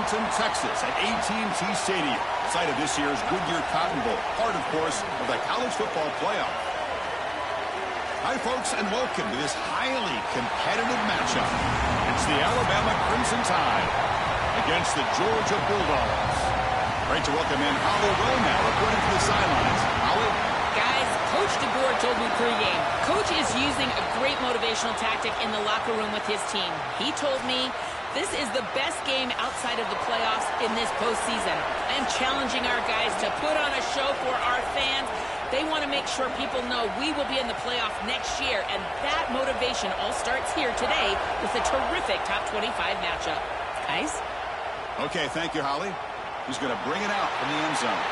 Arlington, Texas at AT&T Stadium, site of this year's Goodyear Cotton Bowl, part, of course, of the college football playoff. Hi, folks, and welcome to this highly competitive matchup. It's the Alabama Crimson Tide against the Georgia Bulldogs. Great to welcome in Holly Rowe now, reporting from the sidelines. Holly? Guys, Coach DeBoer told me pregame, Coach is using a great motivational tactic in the locker room with his team. He told me this is the best game outside of the playoffs in this postseason. I am challenging our guys to put on a show for our fans. They want to make sure people know we will be in the playoff next year, and that motivation all starts here today with a terrific top 25 matchup. Guys? Okay, thank you, Holly. Who's going to bring it out from the end zone?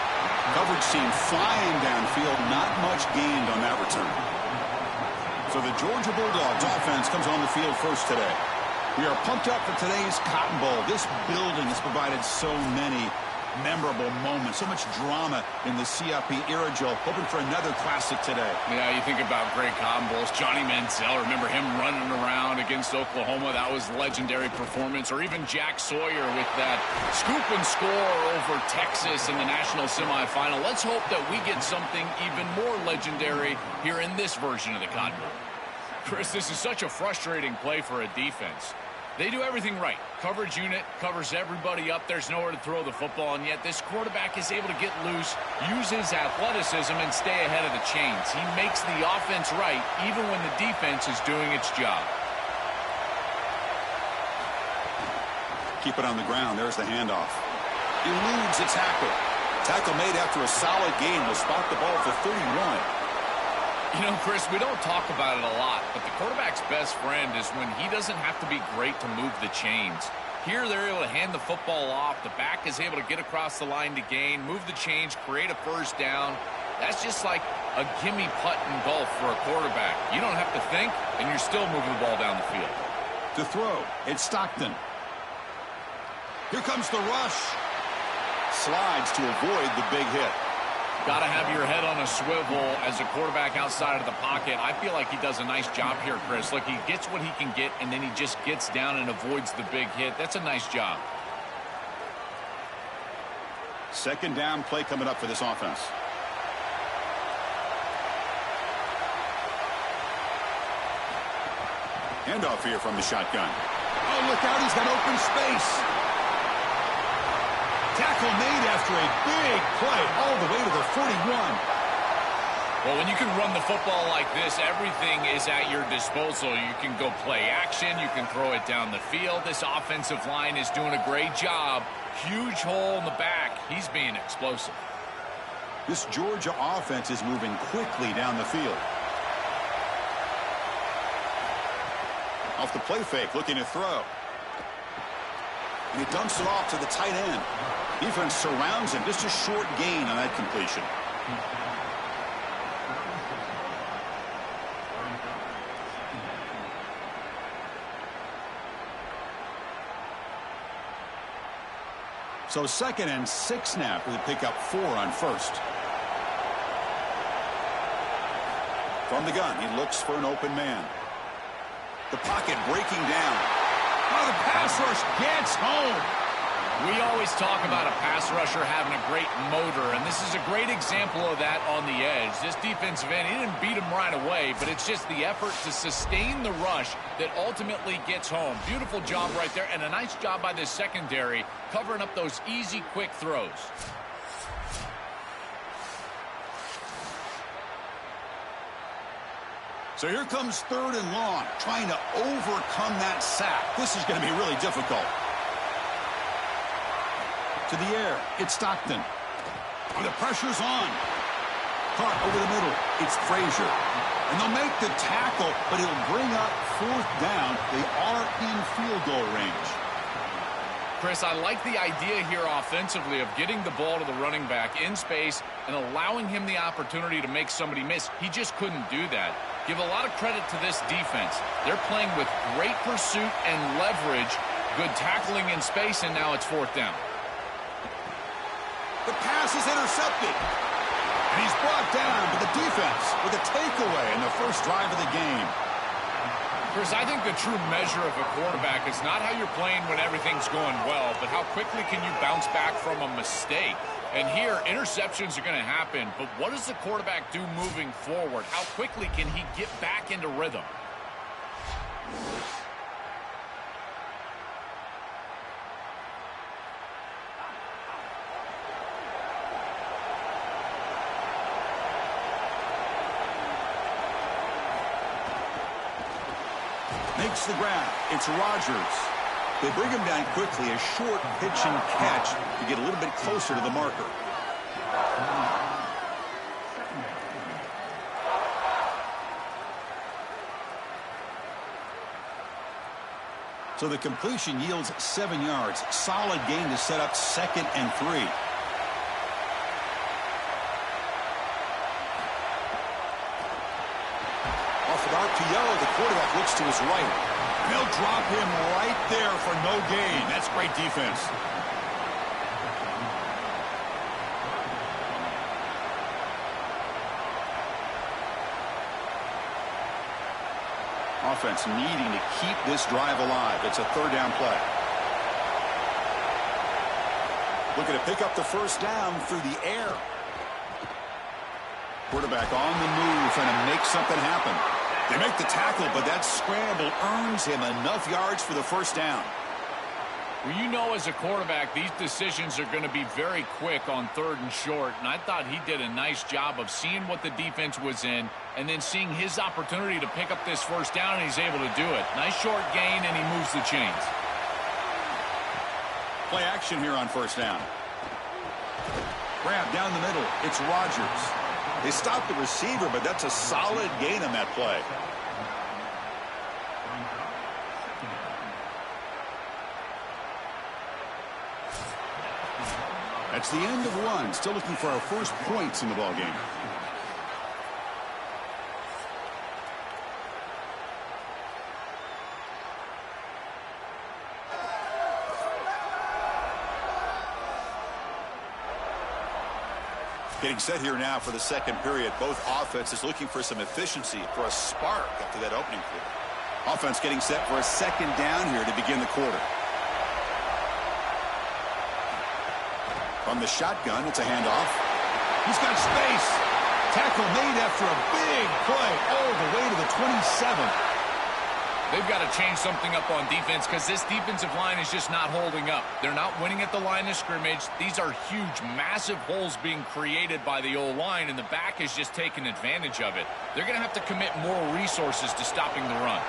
Coverage team flying downfield, not much gained on that return. So the Georgia Bulldogs offense comes on the field first today. We are pumped up for today's Cotton Bowl. This building has provided so many memorable moments, so much drama in the CIP era, Joe. Hoping for another classic today. Yeah, you think about great Cotton Bowls. Johnny Manziel, remember him running around against Oklahoma? That was legendary performance. Or even Jack Sawyer with that scoop and score over Texas in the national semifinal. Let's hope that we get something even more legendary here in this version of the Cotton Bowl. Chris, this is such a frustrating play for a defense. They do everything right. Coverage unit covers everybody up. There's nowhere to throw the football, and yet this quarterback is able to get loose, use his athleticism, and stay ahead of the chains. He makes the offense right, even when the defense is doing its job. Keep it on the ground. There's the handoff. Eludes a tackle. Tackle made after a solid gain will spot the ball for 31. You know, Chris, we don't talk about it a lot, but the quarterback's best friend is when he doesn't have to be great to move the chains. Here, they're able to hand the football off. The back is able to get across the line to gain, move the chains, create a first down. That's just like a gimme putt in golf for a quarterback. You don't have to think, and you're still moving the ball down the field. To throw, it's Stockton. Here comes the rush. Slides to avoid the big hit. Got to have your head on a swivel as a quarterback outside of the pocket. I feel like he does a nice job here, Chris. Look, he gets what he can get, and then he just gets down and avoids the big hit. That's a nice job. Second down play coming up for this offense. Handoff here from the shotgun. Oh, look out, he's got open space. Tackle made after a big play all the way to the 41. Well, when you can run the football like this, everything is at your disposal. You can go play action. You can throw it down the field. This offensive line is doing a great job. Huge hole in the back. He's being explosive. This Georgia offense is moving quickly down the field. Off the play fake, looking to throw. And he dumps it off to the tight end. Defense surrounds him. Just a short gain on that completion. So 2nd and 6 snap. We pick up 4 on first. From the gun, he looks for an open man. The pocket breaking down. Oh, the pass rush gets home. We always talk about a pass rusher having a great motor, and this is a great example of that on the edge. This defensive end, he didn't beat him right away, but it's just the effort to sustain the rush that ultimately gets home. Beautiful job right there, and a nice job by this secondary covering up those easy, quick throws. So here comes 3rd and long, trying to overcome that sack. This is going to be really difficult. To the air, it's Stockton. And the pressure's on. Caught over the middle, it's Frazier. And they'll make the tackle, but it'll bring up 4th down. They are in field goal range. Chris, I like the idea here offensively of getting the ball to the running back in space and allowing him the opportunity to make somebody miss. He just couldn't do that. Give a lot of credit to this defense. They're playing with great pursuit and leverage, good tackling in space, and now it's 4th down. The pass is intercepted. And he's brought down to the defense with a takeaway in the first drive of the game. Chris, I think the true measure of a quarterback is not how you're playing when everything's going well, but how quickly can you bounce back from a mistake. And here, interceptions are going to happen, but what does the quarterback do moving forward? How quickly can he get back into rhythm? Makes the grab. It's Rodgers. They bring him down quickly, a short pitch and catch to get a little bit closer to the marker. So the completion yields 7 yards. Solid gain to set up 2nd and 3. Off an RPO, the quarterback looks to his right. They'll drop him right there for no gain. That's great defense. Offense needing to keep this drive alive. It's a 3rd down play. Looking to pick up the 1st down through the air. Quarterback on the move trying to make something happen. They make the tackle, but that scramble earns him enough yards for the 1st down. Well, you know, as a quarterback, these decisions are going to be very quick on 3rd and short, and I thought he did a nice job of seeing what the defense was in and then seeing his opportunity to pick up this 1st down, and he's able to do it. Nice short gain, and he moves the chains. Play action here on 1st down. Grab down the middle. It's Rodgers. They stopped the receiver, but that's a solid gain on that play. That's the end of 1. Still looking for our first points in the ballgame. Getting set here now for the 2nd period. Both offenses looking for some efficiency, for a spark after that opening quarter. Offense getting set for a 2nd down here to begin the quarter. From the shotgun, it's a handoff. He's got space. Tackle made after a big play all the way to the 27. They've got to change something up on defense because this defensive line is just not holding up. They're not winning at the line of scrimmage. These are huge, massive holes being created by the O-line, and the back is just taking advantage of it. They're going to have to commit more resources to stopping the run.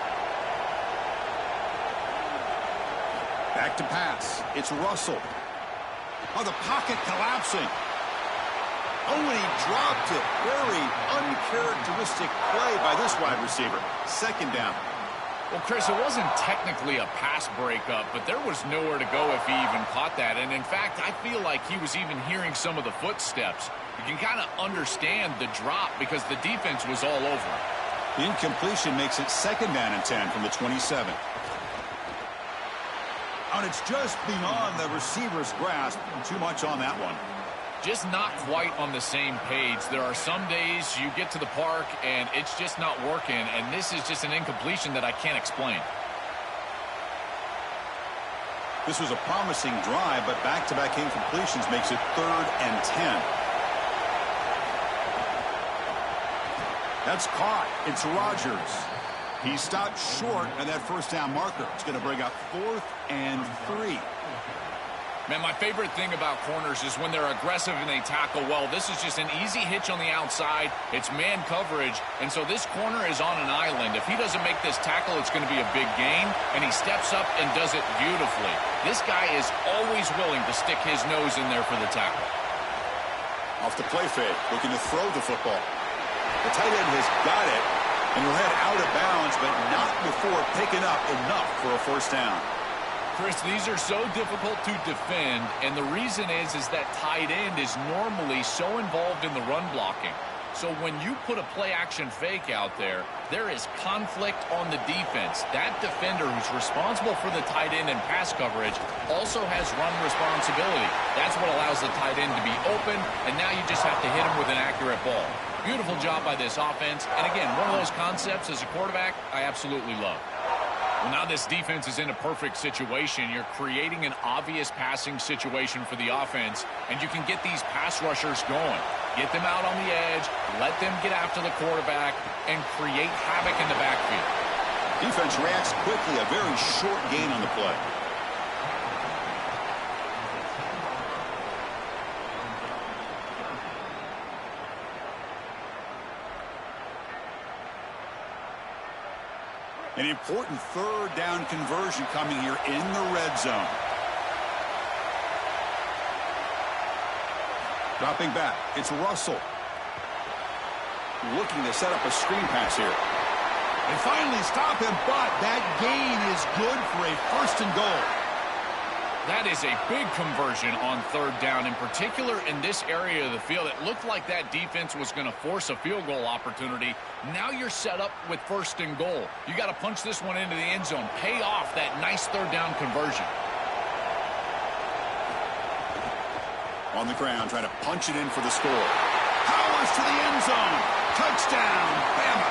Back to pass. It's Russell. Oh, the pocket collapsing. Oh, and he dropped it. Very uncharacteristic play by this wide receiver. 2nd down. Well, Chris, it wasn't technically a pass breakup, but there was nowhere to go if he even caught that. And, in fact, I feel like he was even hearing some of the footsteps. You can kind of understand the drop because the defense was all over it. The incompletion makes it 2nd down and 10 from the 27. And it's just beyond the receiver's grasp. Too much on that one. Just not quite on the same page. There are some days you get to the park and it's just not working, and this is just an incompletion that I can't explain. This was a promising drive, but back-to-back incompletions makes it 3rd and 10. That's caught. It's Rodgers. He stopped short of that 1st down marker. It's going to bring up 4th and 3. Man, my favorite thing about corners is when they're aggressive and they tackle well. This is just an easy hitch on the outside. It's man coverage, and so this corner is on an island. If he doesn't make this tackle, it's going to be a big gain, and he steps up and does it beautifully. This guy is always willing to stick his nose in there for the tackle. Off the play fake, looking to throw the football. The tight end has got it, and he'll head out of bounds, but not before picking up enough for a 1st down. Chris, these are so difficult to defend, and the reason is that tight end is normally so involved in the run blocking. So when you put a play-action fake out there, there is conflict on the defense. That defender who's responsible for the tight end and pass coverage also has run responsibility. That's what allows the tight end to be open, and now you just have to hit him with an accurate ball. Beautiful job by this offense, and again, one of those concepts as a quarterback I absolutely love. Well, now this defense is in a perfect situation. You're creating an obvious passing situation for the offense, and you can get these pass rushers going. Get them out on the edge, let them get after the quarterback, and create havoc in the backfield. Defense reacts quickly, a very short gain on the play. An important third down conversion coming here in the red zone. Dropping back, it's Russell. Looking to set up a screen pass here. They finally stop him, but that gain is good for a 1st and goal. That is a big conversion on third down, in particular in this area of the field. It looked like that defense was going to force a field goal opportunity. Now you're set up with 1st and goal. You got to punch this one into the end zone. Pay off that nice third down conversion. On the ground, trying to punch it in for the score. Powers to the end zone. Touchdown, Bama.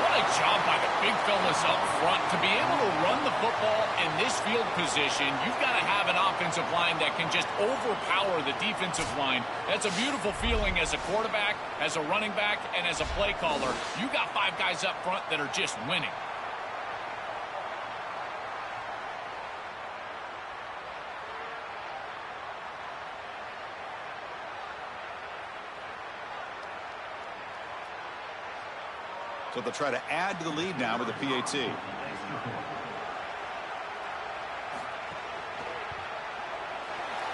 What a job by the big fellas up front. To be able to run the football in this field position, you've got to have an offensive line that can just overpower the defensive line. That's a beautiful feeling as a quarterback, as a running back, and as a play caller. You got 5 guys up front that are just winning. So they'll try to add to the lead now with the PAT.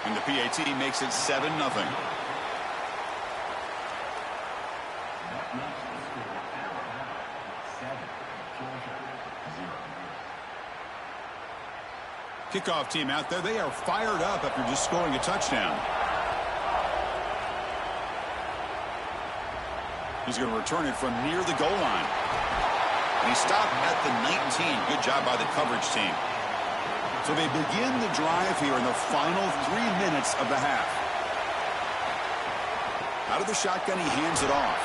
And the PAT makes it 7-0. Kickoff team out there. They are fired up after just scoring a touchdown. He's going to return it from near the goal line. And he stopped at the 19. Good job by the coverage team. So they begin the drive here in the final 3 minutes of the half. Out of the shotgun, he hands it off.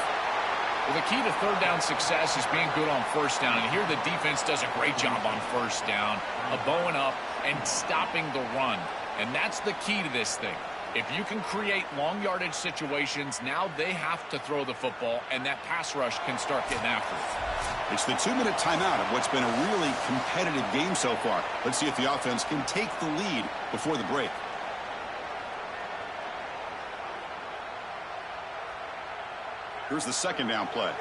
Well, the key to third down success is being good on 1st down. And here the defense does a great job on 1st down, bowing up and stopping the run. And that's the key to this thing. If you can create long yardage situations, now they have to throw the football, and that pass rush can start getting after it. It's the 2-minute timeout of what's been a really competitive game so far. Let's see if the offense can take the lead before the break. Here's the 2nd down play.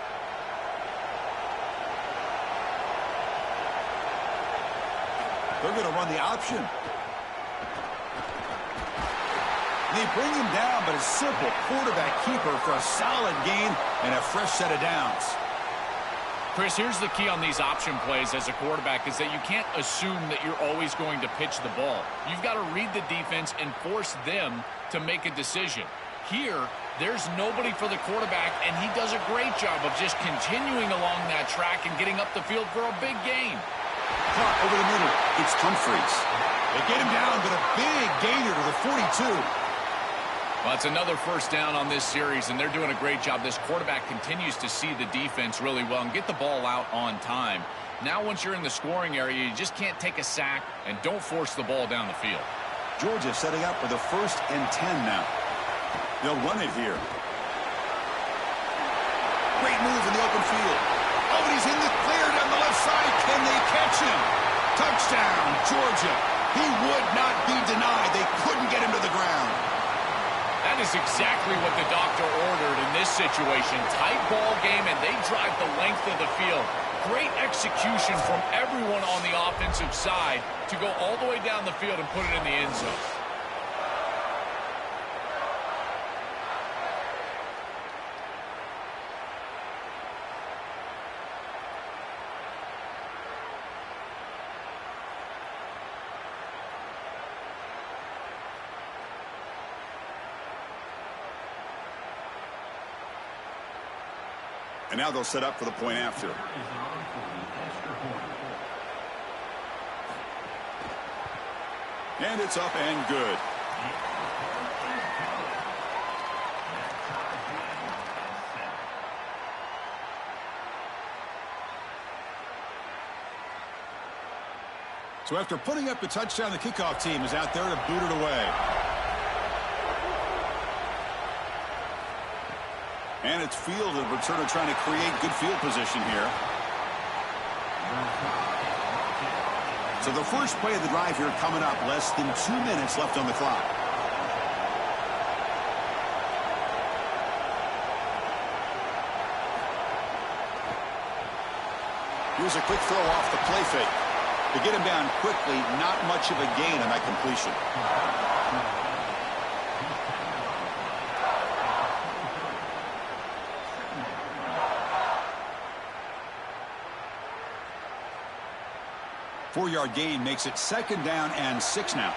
They're going to run the option. They bring him down, but a simple quarterback keeper for a solid gain and a fresh set of downs. Chris, here's the key on these option plays as a quarterback is that you can't assume that you're always going to pitch the ball. You've got to read the defense and force them to make a decision. Here, there's nobody for the quarterback, and he does a great job of just continuing along that track and getting up the field for a big gain. Caught over the middle. It's Humphries. They get him down, but a big gainer to the 42. Well, it's another 1st down on this series, and they're doing a great job. This quarterback continues to see the defense really well and get the ball out on time. Now, once you're in the scoring area, you just can't take a sack and don't force the ball down the field. Georgia setting up for the 1st and 10 now. They'll run it here. Great move in the open field. Oh, and he's in the clear down the left side. Can they catch him? Touchdown, Georgia. He would not be denied. They couldn't get him to the ground. That is exactly what the doctor ordered in this situation. Tight ball game, and they drive the length of the field. Great execution from everyone on the offensive side to go all the way down the field and put it in the end zone. And now they'll set up for the point after. And it's up and good. So after putting up the touchdown, the kickoff team is out there to boot it away. And it's field, the returner trying to create good field position here. So the first play of the drive here coming up, less than 2 minutes left on the clock. Here's a quick throw off the play fake. To get him down quickly, not much of a gain on that completion. 4-yard gain makes it 2nd down and 6 now.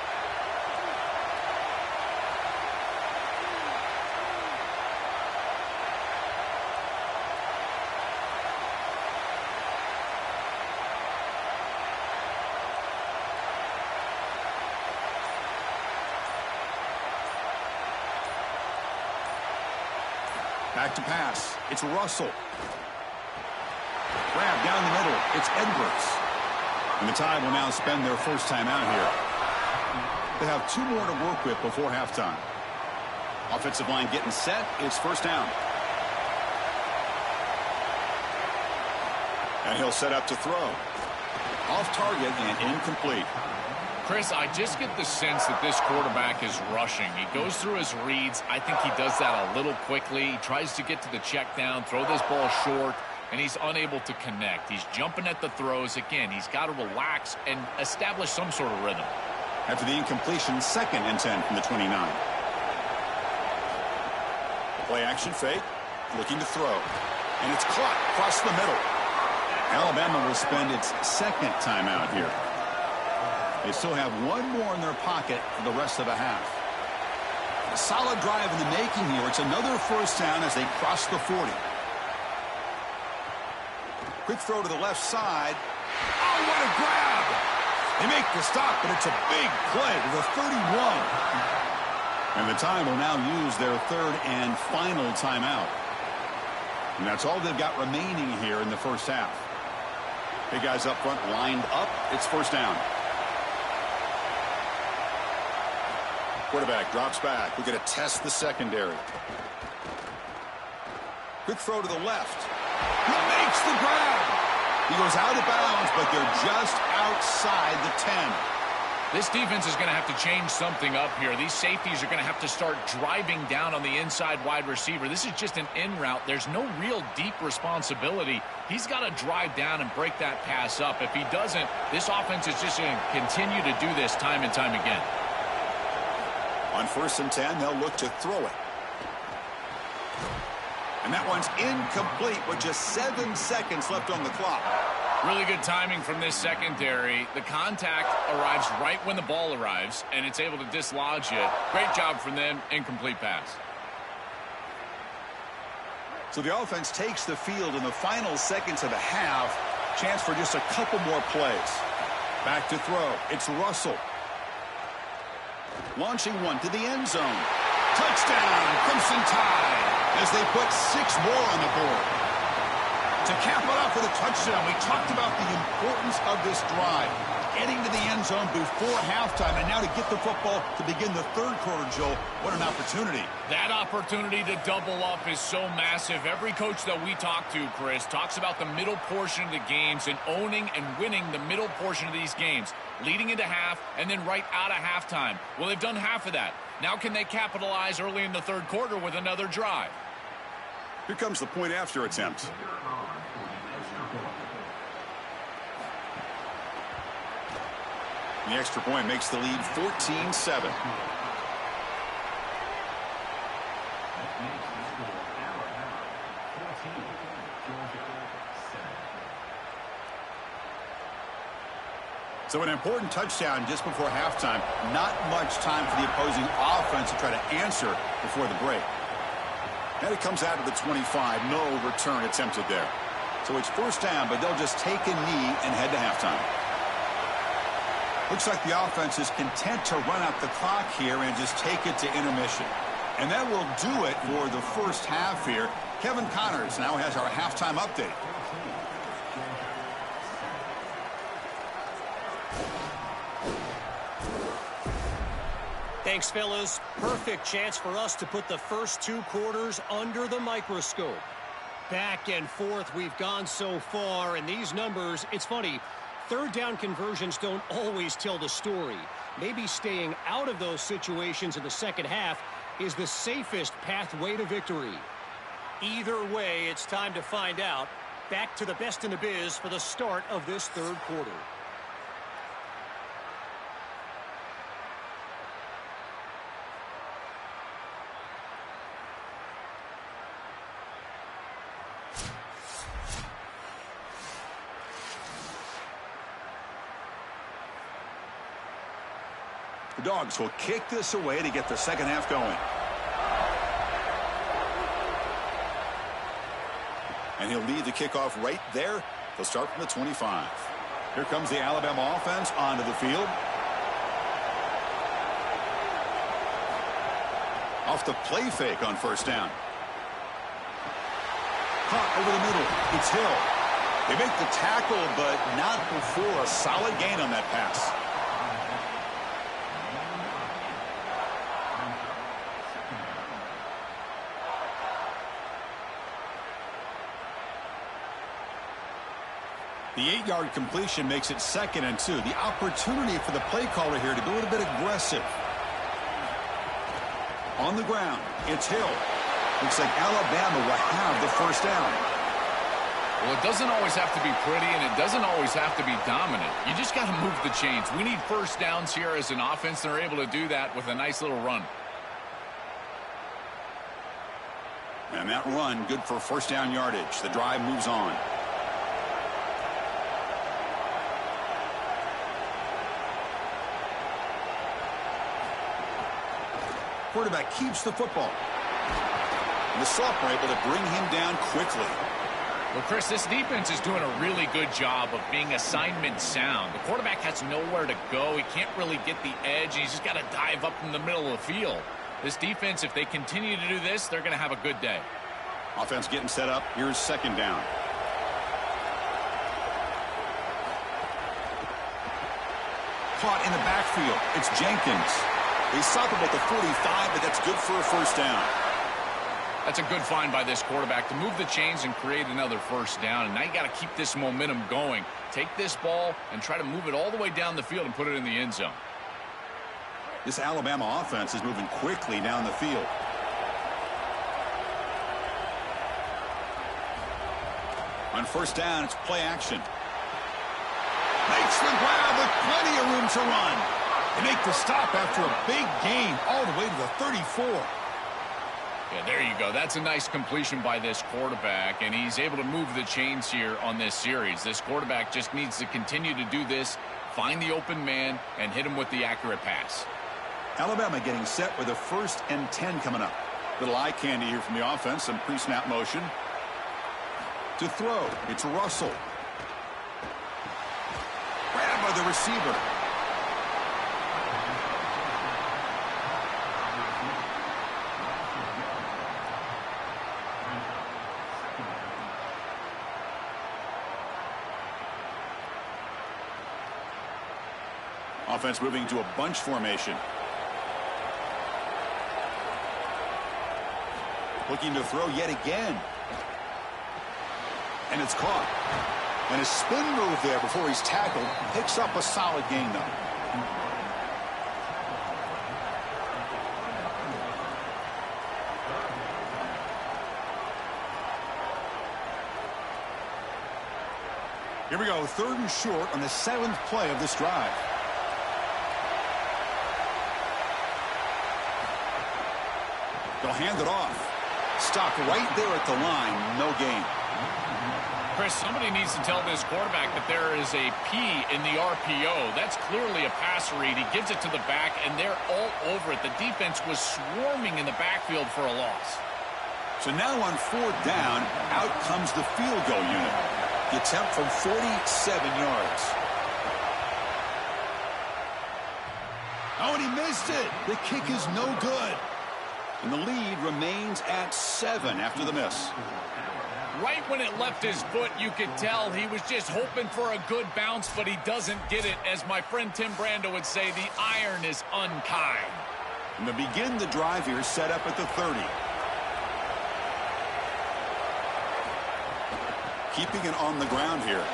Back to pass. It's Russell. Grab down the middle. It's Edwards. And the Tide will now spend their first time out here. They have 2 more to work with before halftime. Offensive line getting set. It's 1st down. And he'll set up to throw. Off target and incomplete. Chris, I just get the sense that this quarterback is rushing. He goes through his reads. I think he does that a little quickly. He tries to get to the check down, throw this ball short, and he's unable to connect. He's jumping at the throws. Again, he's got to relax and establish some sort of rhythm. After the incompletion, 2nd and 10 from the 29. Play action fake, looking to throw. And it's caught across the middle. Alabama will spend its 2nd timeout here. They still have 1 more in their pocket for the rest of the half. A solid drive in the making here. It's another 1st down as they cross the 40. Quick throw to the left side. Oh, what a grab! They make the stop, but it's a big play to the 31. And the Tide will now use their 3rd and final timeout. And that's all they've got remaining here in the first half. Big guys up front lined up. It's 1st down. Quarterback drops back. We're going to test the secondary. Quick throw to the left. He makes the grab. He goes out of bounds, but they're just outside the 10. This defense is going to have to change something up here. These safeties are going to have to start driving down on the inside wide receiver. This is just an in route. There's no real deep responsibility. He's got to drive down and break that pass up. If he doesn't, this offense is just going to continue to do this time and time again. On 1st and 10, they'll look to throw it. And that one's incomplete with just 7 seconds left on the clock. Really good timing from this secondary. The contact arrives right when the ball arrives, and it's able to dislodge it. Great job from them. Incomplete pass. So the offense takes the field in the final seconds of the half. Chance for just a couple more plays. Back to throw. It's Russell. Launching one to the end zone. Touchdown, Crimson Tide, as they put 6 more on the board. To cap it off with a touchdown, we talked about the importance of this drive. Getting to the end zone before halftime, and now to get the football to begin the 3rd quarter, Joel. What an opportunity. That opportunity to double up is so massive. Every coach that we talk to, Chris, talks about the middle portion of the games and owning and winning the middle portion of these games, leading into half and then right out of halftime. Well, they've done half of that. Now can they capitalize early in the 3rd quarter with another drive? Here comes the point after attempt. The extra point makes the lead 14-7. So an important touchdown just before halftime. Not much time for the opposing offense to try to answer before the break. And it comes out of the 25. No return attempted there. So it's first down, but they'll just take a knee and head to halftime. Looks like the offense is content to run out the clock here and just take it to intermission. And that will do it for the first half here. Kevin Connors now has our halftime update. Thanks, fellas. Perfect chance for us to put the first 2 quarters under the microscope. Back and forth we've gone so far, and these numbers, it's funny, third down conversions don't always tell the story. Maybe staying out of those situations in the second half is the safest pathway to victory. Either way, it's time to find out. Back to the best in the biz for the start of this third quarter. The Dogs will kick this away to get the second half going. And he'll lead the kickoff right there. They'll start from the 25. Here comes the Alabama offense onto the field. Off the play fake on first down. Caught over the middle. It's Hill. They make the tackle, but not before a solid gain on that pass. The 8-yard completion makes it 2nd and 2. The opportunity for the play caller here to be a little bit aggressive. On the ground, it's Hill. Looks like Alabama will have the first down. Well, it doesn't always have to be pretty, and it doesn't always have to be dominant. You just got to move the chains. We need first downs here as an offense, and they're able to do that with a nice little run. And that run, good for first down yardage. The drive moves on. Quarterback keeps the football. And the sophomore able to bring him down quickly. Well, Chris, this defense is doing a really good job of being assignment sound. The quarterback has nowhere to go. He can't really get the edge. He's just got to dive up in the middle of the field. This defense, if they continue to do this, they're going to have a good day. Offense getting set up. Here's second down. Caught in the backfield. It's Jenkins. They stop him at the 45, but that's good for a first down. That's a good find by this quarterback to move the chains and create another first down. And now you got to keep this momentum going. Take this ball and try to move it all the way down the field and put it in the end zone. This Alabama offense is moving quickly down the field. On first down, it's play action. Makes the grab with plenty of room to run. They make the stop after a big gain all the way to the 34. Yeah, there you go. That's a nice completion by this quarterback, and he's able to move the chains here on this series. This quarterback just needs to continue to do this, find the open man, and hit him with the accurate pass. Alabama getting set with a 1st and 10 coming up. Little eye candy here from the offense, some pre-snap motion. To throw, it's Russell. Grabbed by the receiver. Offense moving to a bunch formation. Looking to throw yet again. And it's caught. And a spin move there before he's tackled. Picks up a solid gain, though. Here we go, 3rd and short on the 7th play of this drive. They'll hand it off. Stopped right there at the line. No gain. Chris, somebody needs to tell this quarterback that there is a P in the RPO. That's clearly a pass read. He gives it to the back, and they're all over it. The defense was swarming in the backfield for a loss. So now on 4th down, out comes the field goal unit. The attempt from 47 yards. Oh, and he missed it. The kick is no good. And the lead remains at 7 after the miss. Right when it left his foot, you could tell he was just hoping for a good bounce, but he doesn't get it. As my friend Tim Brando would say, the iron is unkind. And to begin the drive here, set up at the 30. Keeping it on the ground here.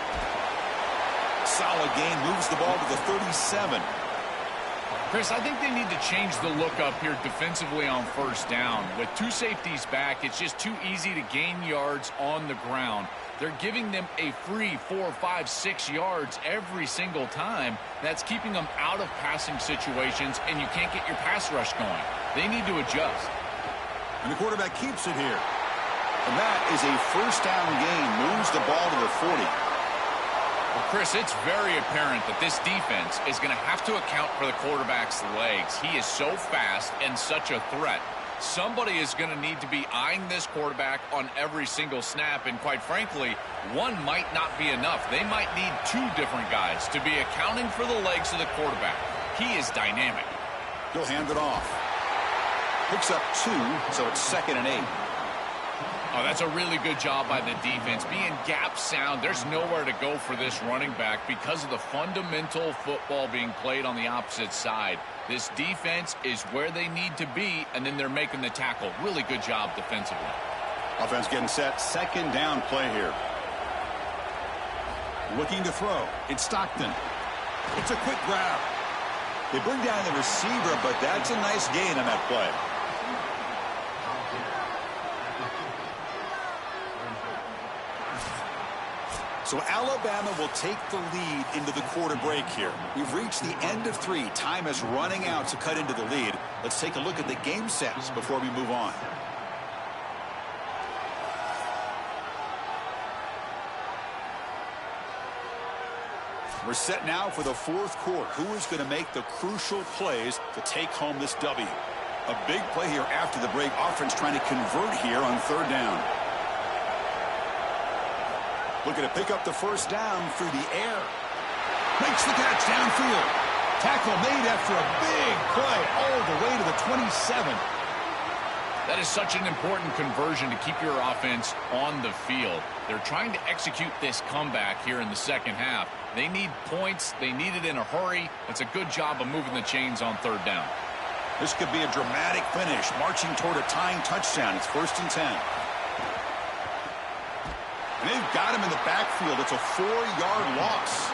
Solid gain, moves the ball to the 37. Chris, I think they need to change the look up here defensively on 1st down. With 2 safeties back, it's just too easy to gain yards on the ground. They're giving them a free 4, 5, 6 yards every single time. That's keeping them out of passing situations, and you can't get your pass rush going. They need to adjust. And the quarterback keeps it here. And that is a 1st down gain, moves the ball to the 40. Well, Chris, it's very apparent that this defense is going to have to account for the quarterback's legs. He is so fast and such a threat. Somebody is going to need to be eyeing this quarterback on every single snap, and quite frankly, one might not be enough. They might need 2 different guys to be accounting for the legs of the quarterback. He is dynamic. He'll hand it off. Picks up 2, so it's 2nd and 8. Oh, that's a really good job by the defense. Being gap sound, there's nowhere to go for this running back because of the fundamental football being played on the opposite side. This defense is where they need to be, and then they're making the tackle. Really good job defensively. Offense getting set. 2nd down play here. Looking to throw. It's Stockton. It's a quick grab. They bring down the receiver, but that's a nice gain on that play. So Alabama will take the lead into the quarter break here. We've reached the end of 3. Time is running out to cut into the lead. Let's take a look at the game sets before we move on. We're set now for the 4th quarter. Who is going to make the crucial plays to take home this W? A big play here after the break. Offense trying to convert here on 3rd down. Looking to pick up the 1st down through the air. Makes the catch downfield. Tackle made after a big play all the way to the 27. That is such an important conversion to keep your offense on the field. They're trying to execute this comeback here in the 2nd half. They need points. They need it in a hurry. It's a good job of moving the chains on 3rd down. This could be a dramatic finish, marching toward a tying touchdown. It's 1st and 10. And they've got him in the backfield. It's a 4-yard loss.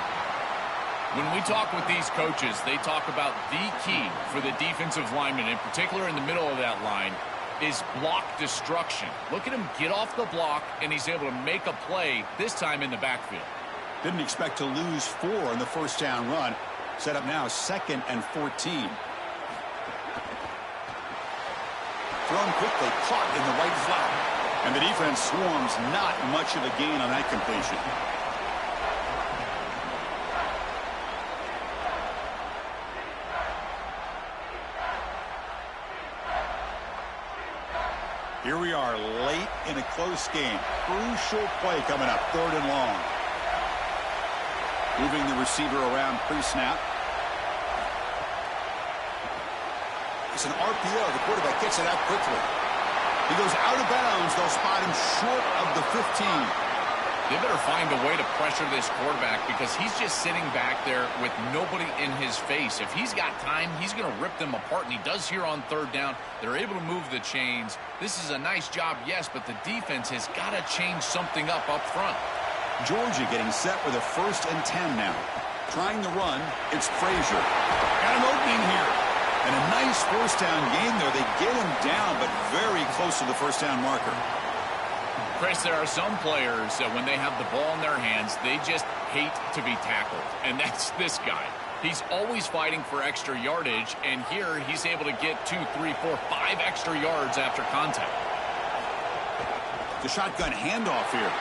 When we talk with these coaches, they talk about the key for the defensive lineman, in particular in the middle of that line, is block destruction. Look at him get off the block, and he's able to make a play, this time in the backfield. Didn't expect to lose 4 in the 1st down run. Set up now 2nd and 14. Thrown quickly, caught in the right flat. And the defense swarms, not much of a gain on that completion. Here we are late in a close game. Crucial play coming up, 3rd and long. Moving the receiver around pre-snap. It's an RPO. The quarterback gets it out quickly. He goes out of bounds. They'll spot him short of the 15. They better find a way to pressure this quarterback because he's just sitting back there with nobody in his face. If he's got time, he's going to rip them apart, and he does here on 3rd down. They're able to move the chains. This is a nice job, yes, but the defense has got to change something up front. Georgia getting set with a 1st and 10 now. Trying to run, it's Frazier. Got an opening here. And a nice 1st down gain there. They get him down, but very close to the 1st down marker. Chris, there are some players that when they have the ball in their hands, they just hate to be tackled. And that's this guy. He's always fighting for extra yardage, and here he's able to get 2, 3, 4, 5 extra yards after contact. The shotgun handoff here.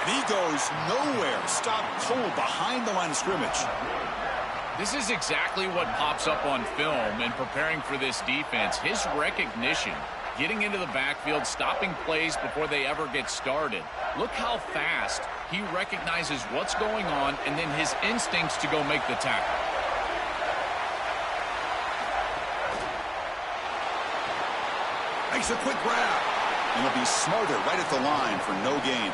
And he goes nowhere. Stopped cold behind the line of scrimmage. This is exactly what pops up on film in preparing for this defense. His recognition getting into the backfield, stopping plays before they ever get started. Look how fast he recognizes what's going on and then his instincts to go make the tackle. Makes a quick grab. And he'll be smothered right at the line for no gain.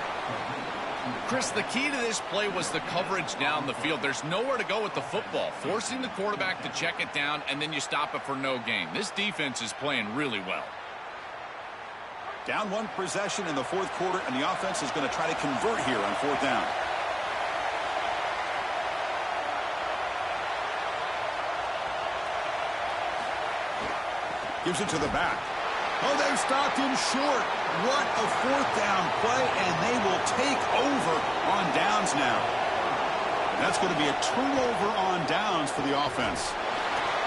Chris, the key to this play was the coverage down the field. There's nowhere to go with the football. Forcing the quarterback to check it down, and then you stop it for no gain. This defense is playing really well. Down one possession in the fourth quarter, and the offense is going to try to convert here on fourth down. Gives it to the back. Oh, they've stopped him short. What a fourth down play, and they will take over on downs now. That's going to be a turnover on downs for the offense.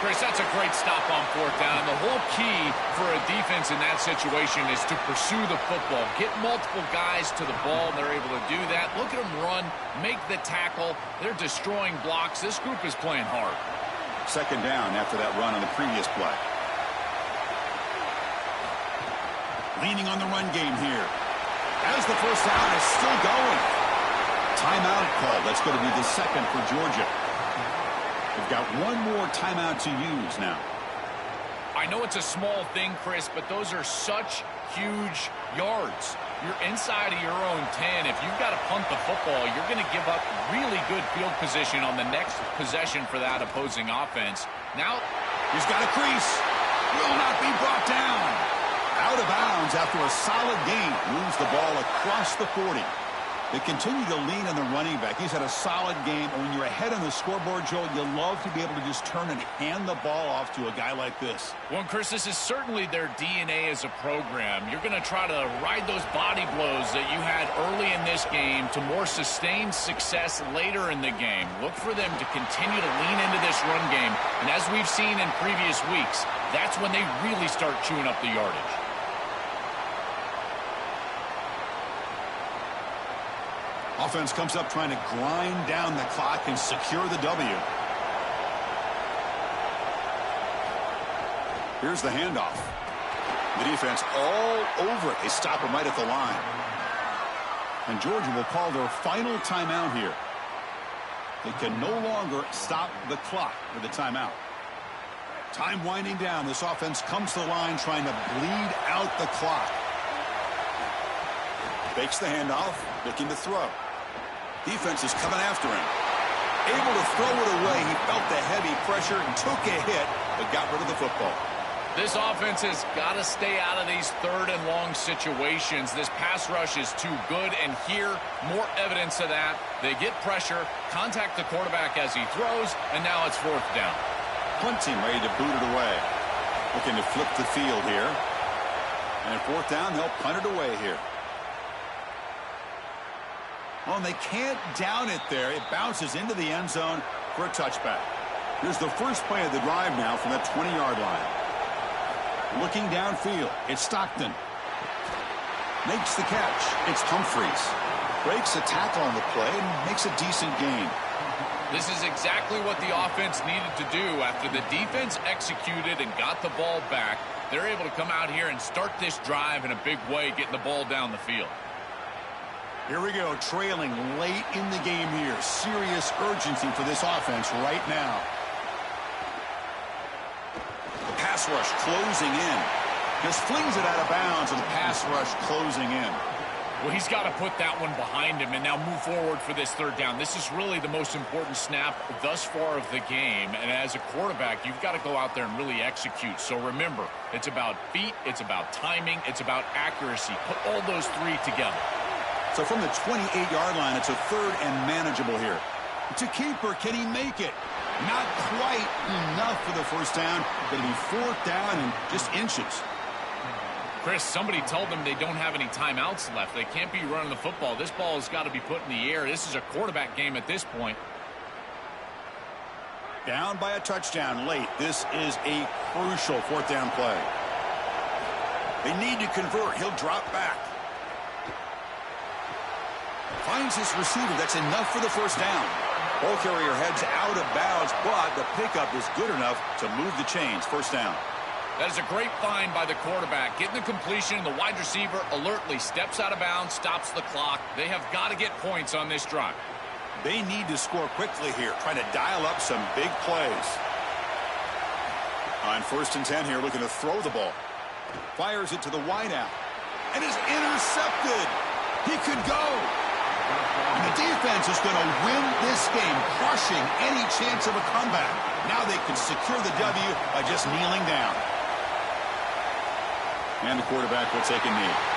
Chris, that's a great stop on fourth down. And the whole key for a defense in that situation is to pursue the football. Get multiple guys to the ball, and they're able to do that. Look at them run, make the tackle. They're destroying blocks. This group is playing hard. Second down after that run on the previous play. Leaning on the run game here. As the first down is still going. Timeout call. That's going to be the second for Georgia. We've got one more timeout to use now. I know it's a small thing, Chris, but those are such huge yards. You're inside of your own 10. If you've got to punt the football, you're going to give up really good field position on the next possession for that opposing offense. Now, he's got a crease. Will not be brought down. Out of bounds after a solid gain. Moves the ball across the 40. They continue to lean on the running back. He's had a solid game. And when you're ahead on the scoreboard, Joel, you love to be able to just turn and hand the ball off to a guy like this. Well, Chris, this is certainly their DNA as a program. You're going to try to ride those body blows that you had early in this game to more sustained success later in the game. Look for them to continue to lean into this run game. And as we've seen in previous weeks, that's when they really start chewing up the yardage. Offense comes up trying to grind down the clock and secure the W. Here's the handoff. The defense all over it. They stop him right at the line. And Georgia will call their final timeout here. They can no longer stop the clock with the timeout. Time winding down. This offense comes to the line trying to bleed out the clock. Fakes the handoff, looking to throw. Defense is coming after him. Able to throw it away. He felt the heavy pressure and took a hit, but got rid of the football. This offense has got to stay out of these third and long situations. This pass rush is too good, and here, more evidence of that. They get pressure, contact the quarterback as he throws, and now it's fourth down. Punt team ready to boot it away. Looking to flip the field here. And fourth down, they'll punt it away here. Oh, and they can't down it there. It bounces into the end zone for a touchback. Here's the first play of the drive now from that 20-yard line. Looking downfield, it's Stockton. Makes the catch. It's Humphreys. Breaks a tackle on the play and makes a decent gain. This is exactly what the offense needed to do after the defense executed and got the ball back. They're able to come out here and start this drive in a big way, getting the ball down the field. Here we go, trailing late in the game here. Serious urgency for this offense right now. The pass rush closing in. Just flings it out of bounds, and the pass rush closing in. Well, he's got to put that one behind him and now move forward for this third down. This is really the most important snap thus far of the game. And as a quarterback, you've got to go out there and really execute. So remember, it's about feet, it's about timing, it's about accuracy. Put all those three together. So from the 28-yard line, it's a third and manageable here. It's a keeper. Can he make it? Not quite enough for the first down. Going to be fourth down and just inches. Chris, somebody told them they don't have any timeouts left. They can't be running the football. This ball has got to be put in the air. This is a quarterback game at this point. Down by a touchdown late. This is a crucial fourth down play. They need to convert. He'll drop back. Finds his receiver. That's enough for the first down. Ball carrier heads out of bounds, but the pickup is good enough to move the chains. First down. That is a great find by the quarterback. Getting the completion, the wide receiver alertly steps out of bounds, stops the clock. They have got to get points on this drive. They need to score quickly here, trying to dial up some big plays. On 1st and 10 here, looking to throw the ball. Fires it to the wideout. And is intercepted. He could go. And the defense is going to win this game, crushing any chance of a comeback. Now they can secure the W by just kneeling down. And the quarterback will take a knee.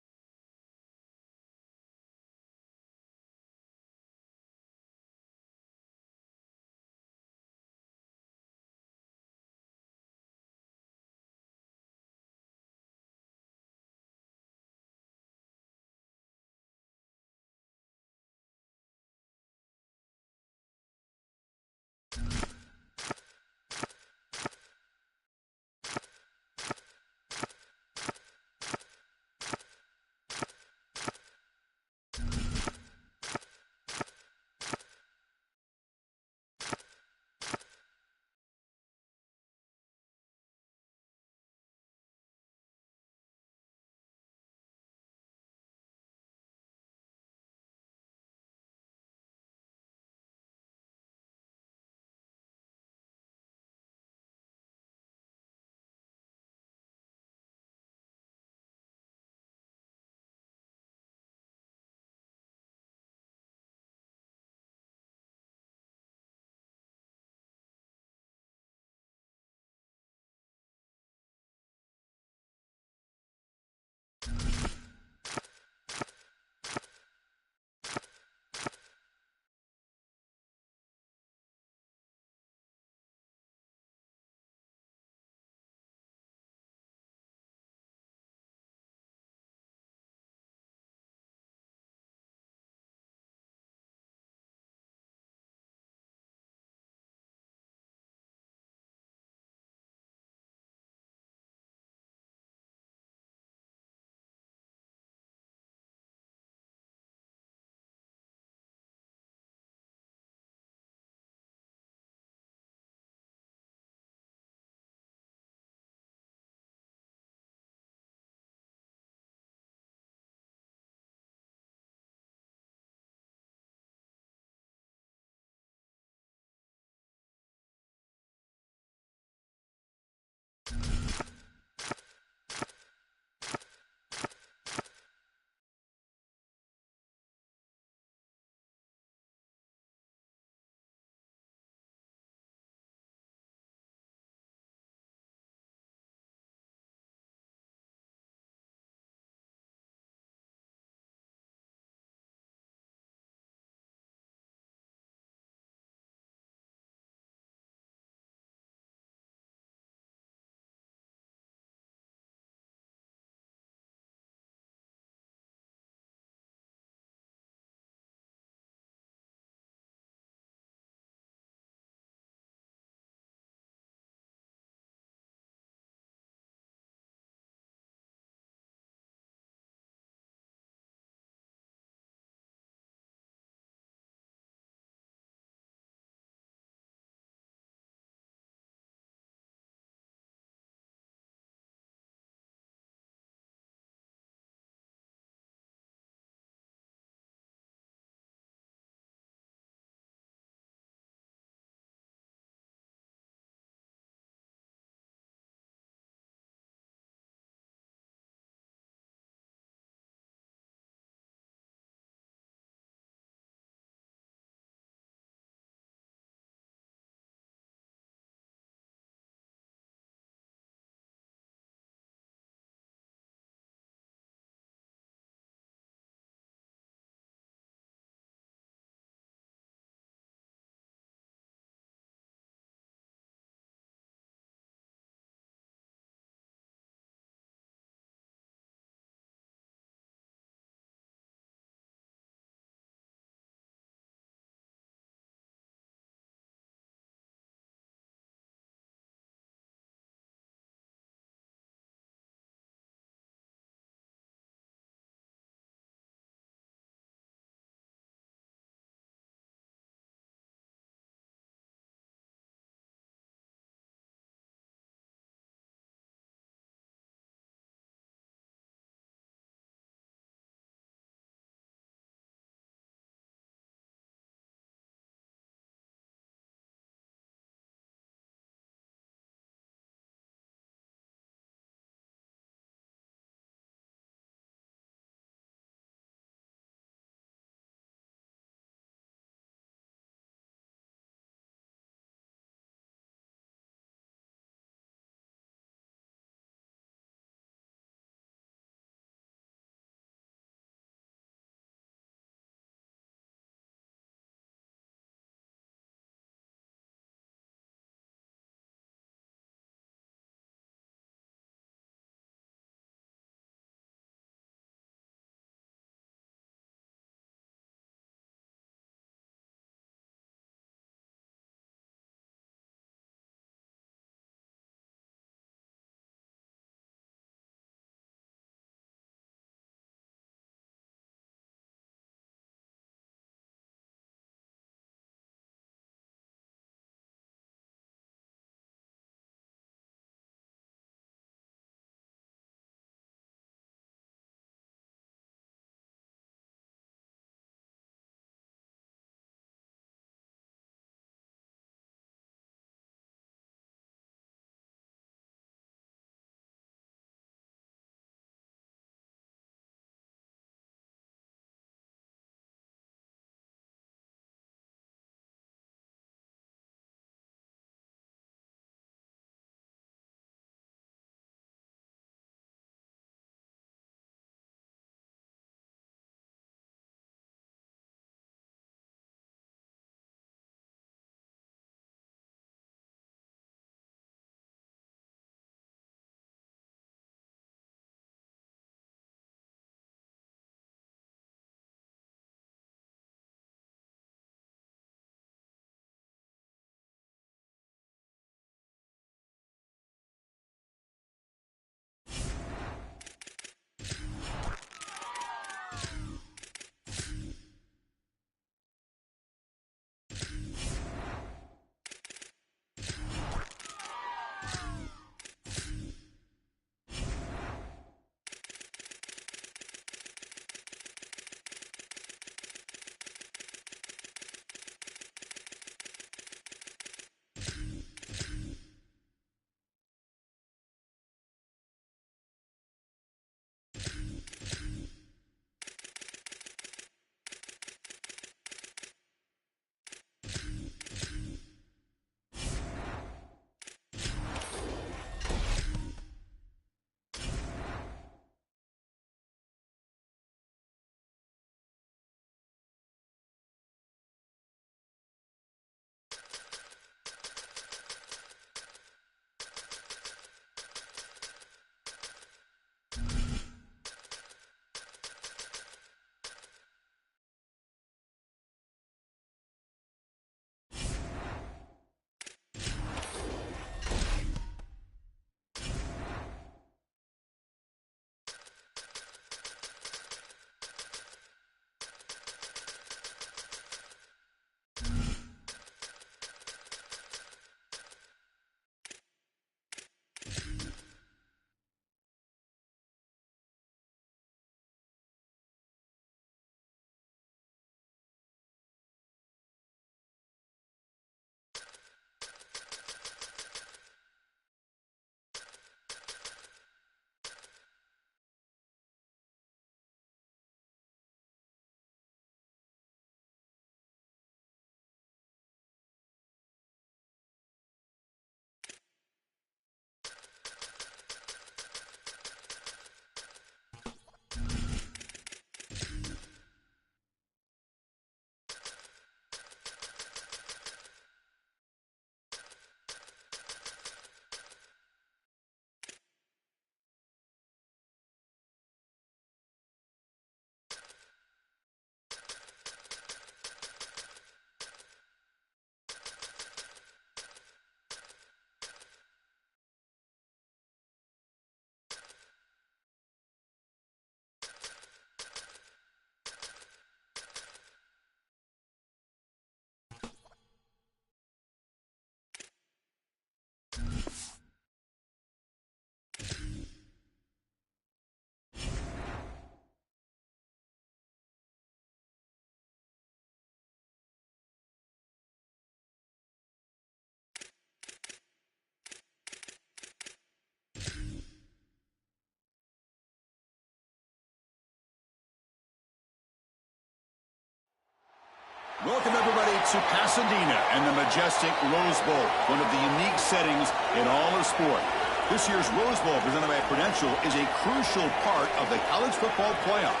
to Pasadena and the majestic Rose Bowl, one of the unique settings in all of sport. This year's Rose Bowl, presented by Prudential, is a crucial part of the college football playoff.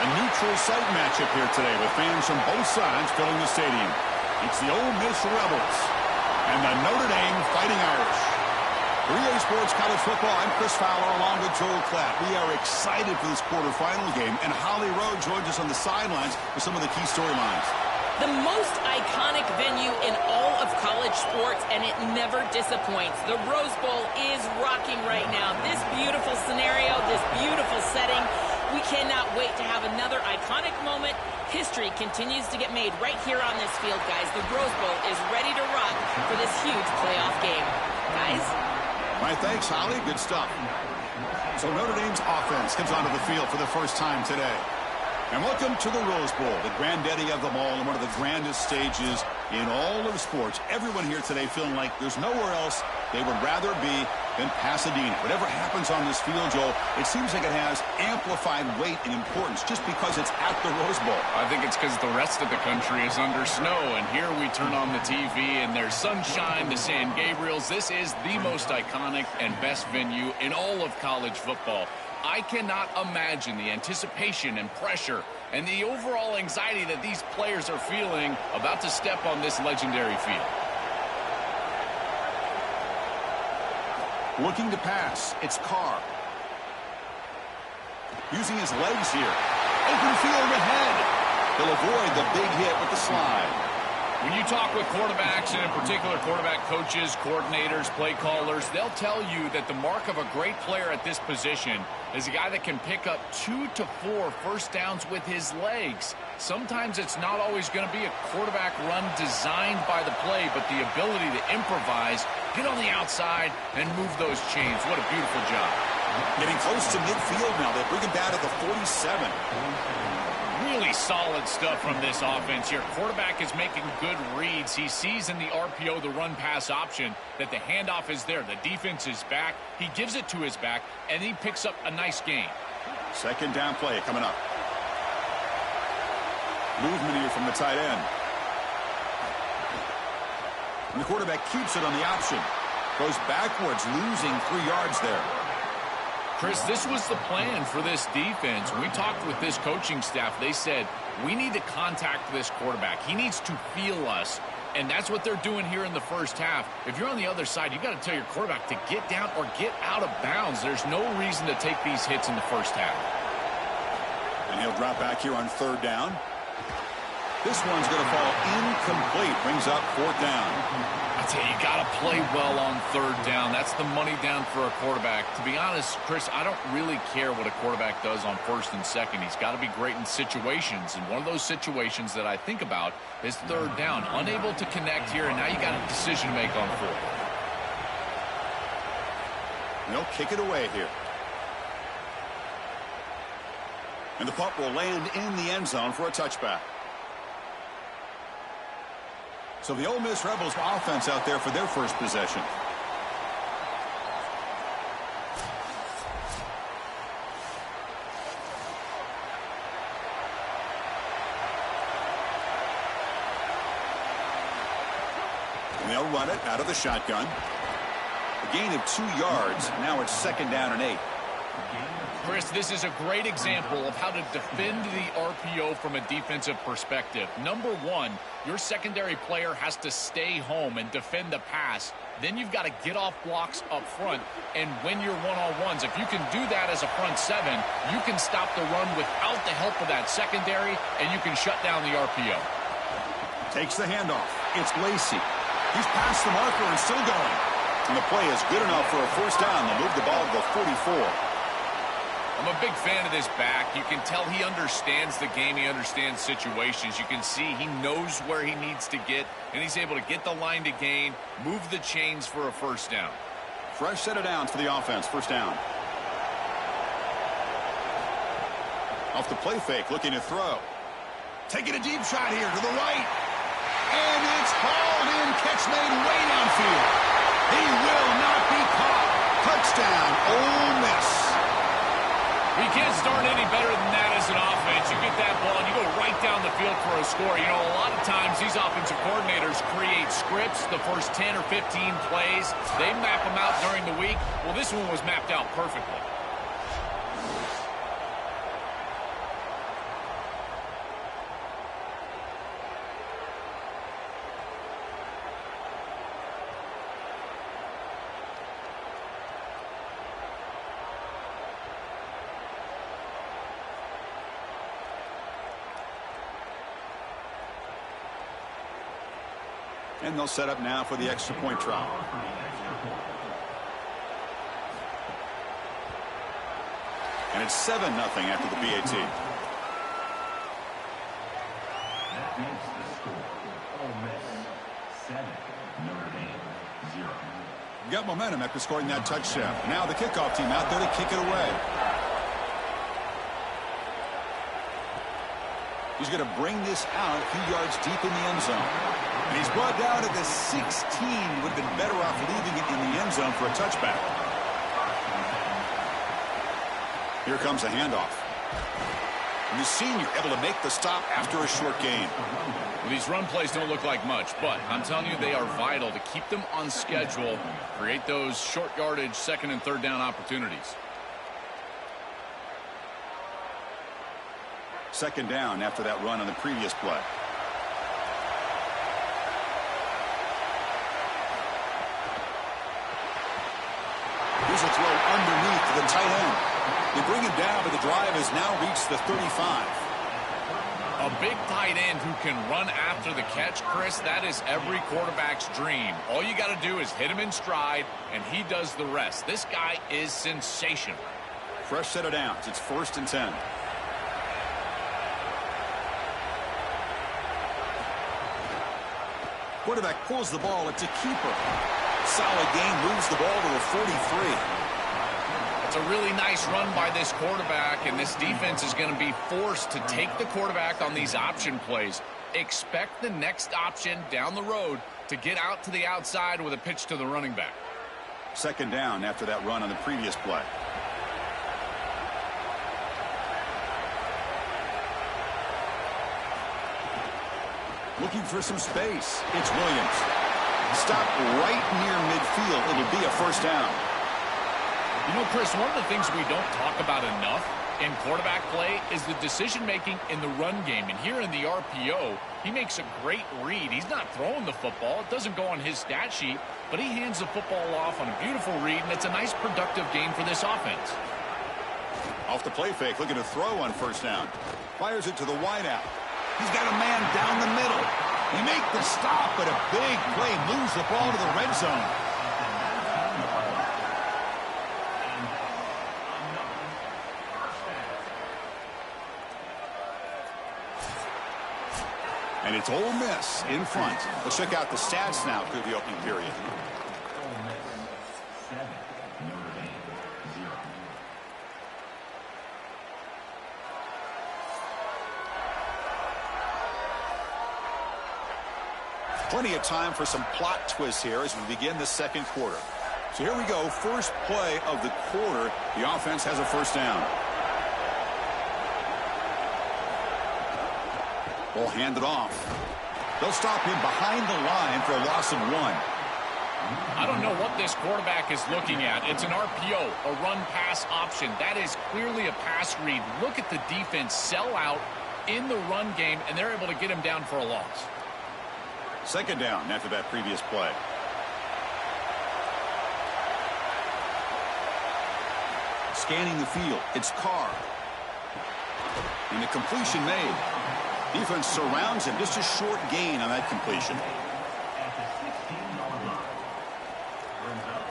A neutral site matchup here today with fans from both sides filling the stadium. It's the Ole Miss Rebels and the Notre Dame Fighting Irish. For EA Sports College Football, I'm Chris Fowler along with Joel Klatt. We are excited for this quarterfinal game, and Holly Rowe joins us on the sidelines with some of the key storylines. The most iconic venue in all of college sports, and it never disappoints. The Rose Bowl is rocking right now. This beautiful scenario, this beautiful setting. We cannot wait to have another iconic moment. History continues to get made right here on this field, guys. The Rose Bowl is ready to rock for this huge playoff game. Guys? All right, thanks, Holly. Good stuff. So Notre Dame's offense comes onto the field for the first time today. And welcome to the Rose Bowl, the granddaddy of them all and one of the grandest stages in all of sports. Everyone here today feeling like there's nowhere else they would rather be than Pasadena. Whatever happens on this field, Joel, it seems like it has amplified weight and importance just because it's at the Rose Bowl. I think it's because the rest of the country is under snow, and here we turn on the TV and there's sunshine, the San Gabriels. This is the most iconic and best venue in all of college football. I cannot imagine the anticipation and pressure and the overall anxiety that these players are feeling about to step on this legendary field. Looking to pass, it's Carr. Using his legs here. Open field ahead. He'll avoid the big hit with the slide. When you talk with quarterbacks, and in particular quarterback coaches, coordinators, play callers, they'll tell you that the mark of a great player at this position is a guy that can pick up 2 to 4 first downs with his legs. Sometimes it's not always going to be a quarterback run designed by the play, but the ability to improvise, get on the outside, and move those chains. What a beautiful job. Getting close to midfield now. They bring him down to the 47. Really solid stuff from this offense here. Quarterback is making good reads. He sees in the RPO, the run-pass option, that the handoff is there. The defense is back. He gives it to his back, and he picks up a nice gain. Second down play coming up. Movement here from the tight end. And the quarterback keeps it on the option. Goes backwards, losing 3 yards there. Chris, this was the plan for this defense. When we talked with this coaching staff, they said, we need to contact this quarterback. He needs to feel us. And that's what they're doing here in the first half. If you're on the other side, you've got to tell your quarterback to get down or get out of bounds. There's no reason to take these hits in the first half. And he'll drop back here on 3rd down. This one's going to fall incomplete. Brings up 4th down. I tell you, you got to play well on 3rd down. That's the money down for a quarterback. To be honest, Chris, I don't really care what a quarterback does on 1st and 2nd. He's got to be great in situations. And one of those situations that I think about is 3rd down. Unable to connect here, and now you got a decision to make on 4th. And they'll kick it away here. And the punt will land in the end zone for a touchback. So the Ole Miss Rebels offense out there for their first possession. And they'll run it out of the shotgun. A gain of 2 yards. Now it's 2nd down and 8. Chris, this is a great example of how to defend the RPO from a defensive perspective. Number one, your secondary player has to stay home and defend the pass. Then you've got to get off blocks up front and win your one-on-ones. If you can do that as a front 7, you can stop the run without the help of that secondary, and you can shut down the RPO. Takes the handoff. It's Lacey. He's past the marker and still going. And the play is good enough for a 1st down. They'll move the ball to the 44. I'm a big fan of this back. You can tell he understands the game. He understands situations. You can see he knows where he needs to get, and he's able to get the line to gain, move the chains for a 1st down. Fresh set of downs for the offense. 1st down. Off the play fake, looking to throw. Taking a deep shot here to the right. And it's hauled in. Catch made way downfield. He will not be caught. Touchdown, Ole Miss. You can't start any better than that as an offense. You get that ball and you go right down the field for a score. You know, a lot of times these offensive coordinators create scripts, the first 10 or 15 plays. They map them out during the week. Well, this one was mapped out perfectly. And they'll set up now for the extra point try. And it's 7-0 after the BAT. That makes the score. Ole Miss 7, Notre Dame 0. Got momentum after scoring that touchdown. Now the kickoff team out there to kick it away. He's going to bring this out a few yards deep in the end zone. And he's brought down at the 16. Would have been better off leaving it in the end zone for a touchback. Here comes a handoff. And the senior able to make the stop after a short gain. Well, these run plays don't look like much, but I'm telling you they are vital to keep them on schedule, create those short yardage second and third down opportunities. Second down after that run on the previous play. Here's a throw underneath to the tight end. They bring him down, but the drive has now reached the 35. A big tight end who can run after the catch, Chris, that is every quarterback's dream. All you got to do is hit him in stride, and he does the rest. This guy is sensational. Fresh set of downs. It's 1st and 10. Quarterback pulls the ball. It's a keeper. Solid gain, moves the ball to the 43. It's a really nice run by this quarterback, and this defense is going to be forced to take the quarterback on these option plays. Expect the next option down the road to get out to the outside with a pitch to the running back. Second down after that run on the previous play. Looking for some space. It's Williams. Stopped right near midfield. It'll be a first down. You know, Chris, one of the things we don't talk about enough in quarterback play is the decision-making in the run game. And here in the RPO, he makes a great read. He's not throwing the football. It doesn't go on his stat sheet, but he hands the football off on a beautiful read, and it's a nice, productive game for this offense. Off the play fake, looking to throw on first down. Fires it to the wideout. He's got a man down the middle. They make the stop, but a big play moves the ball to the red zone. And it's Ole Miss in front. Let's check out the stats now through the opening period. Ole Miss 7, Notre Dame 0. Plenty of time for some plot twists here as we begin the second quarter. So here we go. First play of the quarter. The offense has a first down. Ball handed off. They'll stop him behind the line for a loss of 1. I don't know what this quarterback is looking at. It's an RPO, a run-pass option. That is clearly a pass read. Look at the defense sell out in the run game, and they're able to get him down for a loss. Second down after that previous play. Scanning the field. It's Carr. And the completion made. Defense surrounds him. Just a short gain on that completion. At the 16-yard line. Brings up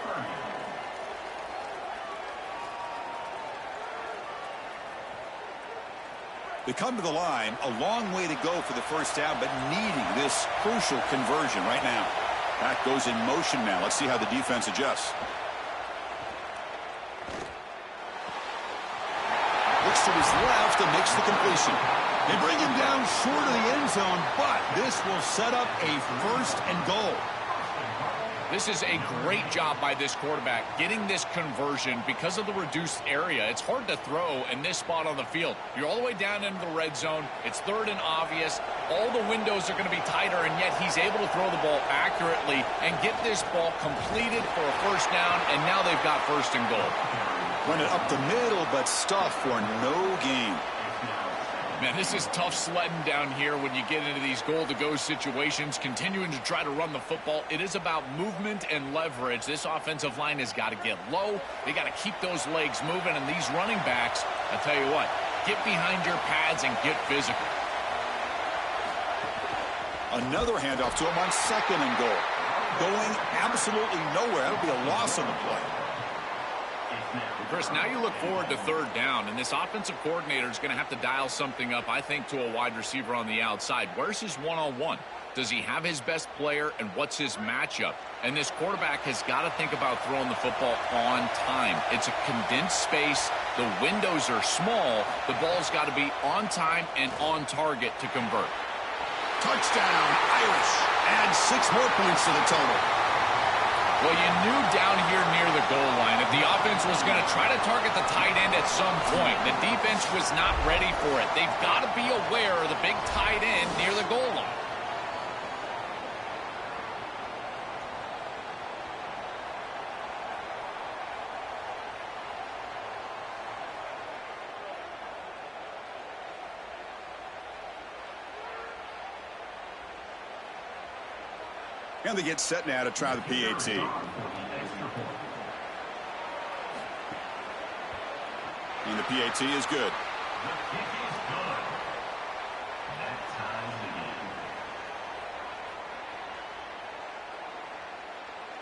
third. They come to the line, a long way to go for the first down, but needing this crucial conversion right now. That goes in motion now. Let's see how the defense adjusts. Looks to his left and makes the completion. They bring him down short of the end zone, but this will set up a 1st and goal. This is a great job by this quarterback getting this conversion because of the reduced area. It's hard to throw in this spot on the field. You're all the way down into the red zone. It's third and obvious. All the windows are going to be tighter, and yet he's able to throw the ball accurately and get this ball completed for a first down, and now they've got first and goal. Run it up the middle, but stuffed for no gain. Man, this is tough sledding down here when you get into these goal-to-go situations, continuing to try to run the football. It is about movement and leverage. This offensive line has got to get low. They got to keep those legs moving, and these running backs, I tell you what, get behind your pads and get physical. Another handoff to him on second and goal. Going absolutely nowhere. That'll be a loss on the play. Chris, now you look forward to third down, and this offensive coordinator is going to have to dial something up, I think, to a wide receiver on the outside. Where's his one-on-one? Does he have his best player, and what's his matchup? And this quarterback has got to think about throwing the football on time. It's a condensed space. The windows are small. The ball's got to be on time and on target to convert. Touchdown, Irish. Add 6 more points to the total. Well, you knew down here near the goal line that the offense was going to try to target the tight end at some point. The defense was not ready for it. They've got to be aware of the big tight end near the goal line. And they get set now to try the PAT. And the PAT is good.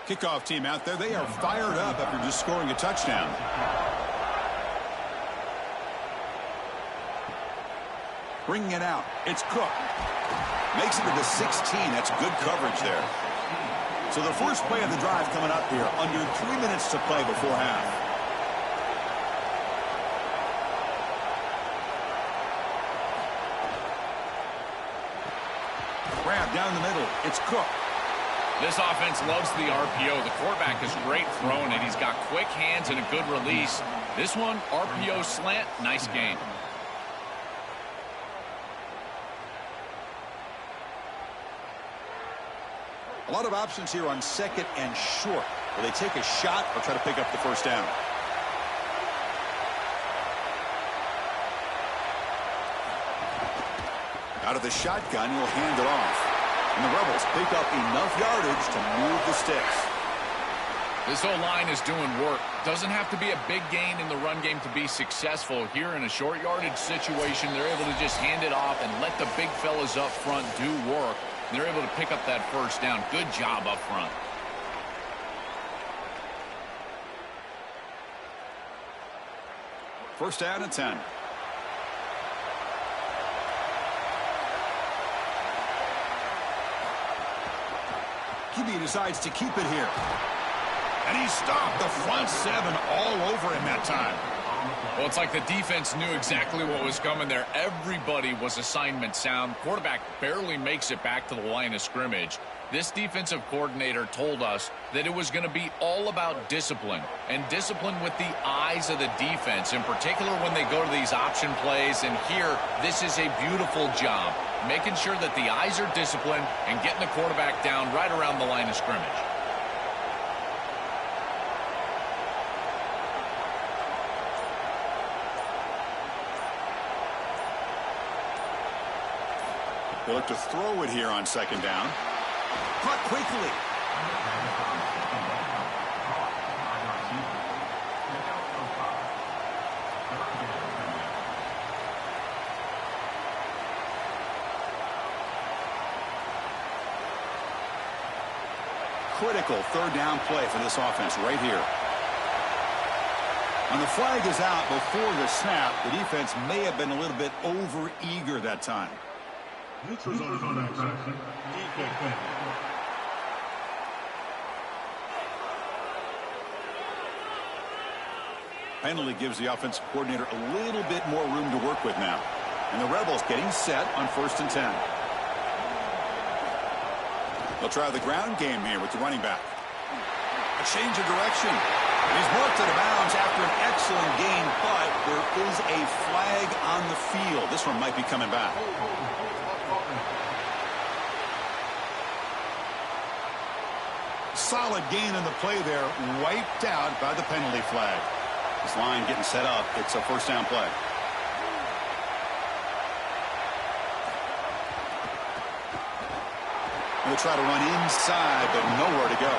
Kickoff team out there. They are fired up after just scoring a touchdown. Bringing it out. It's Cook. Makes it to the 16. That's good coverage there. So the first play of the drive coming up here. Under 3 minutes to play before half. Grab down the middle. It's Cook. This offense loves the RPO. The quarterback is great throwing it. He's got quick hands and a good release. This one, RPO slant, nice gain. A lot of options here on second and short. Will they take a shot or try to pick up the first down? Out of the shotgun, he'll hand it off. And the Rebels pick up enough yardage to move the sticks. This O-line is doing work. Doesn't have to be a big gain in the run game to be successful. Here in a short yardage situation, they're able to just hand it off and let the big fellas up front do work. They're able to pick up that first down. Good job up front. First down and 10. QB decides to keep it here. And he stopped the front 7 all over him that time. Well, it's like the defense knew exactly what was coming there. Everybody was assignment sound. Quarterback barely makes it back to the line of scrimmage. This defensive coordinator told us that it was going to be all about discipline, and discipline with the eyes of the defense, in particular when they go to these option plays. And here, this is a beautiful job, making sure that the eyes are disciplined and getting the quarterback down right around the line of scrimmage. They look to throw it here on second down. Caught quickly. Critical third down play for this offense right here. And the flag is out before the snap. The defense may have been a little bit over-eager that time. Penalty gives the offensive coordinator a little bit more room to work with now. And the Rebels getting set on first and 10. They'll try the ground game here with the running back. A change of direction. He's marked out of bounds after an excellent gain, but there is a flag on the field. This one might be coming back. Solid gain in the play there, wiped out by the penalty flag. This line getting set up. It's a first down play. They'll try to run inside, but nowhere to go.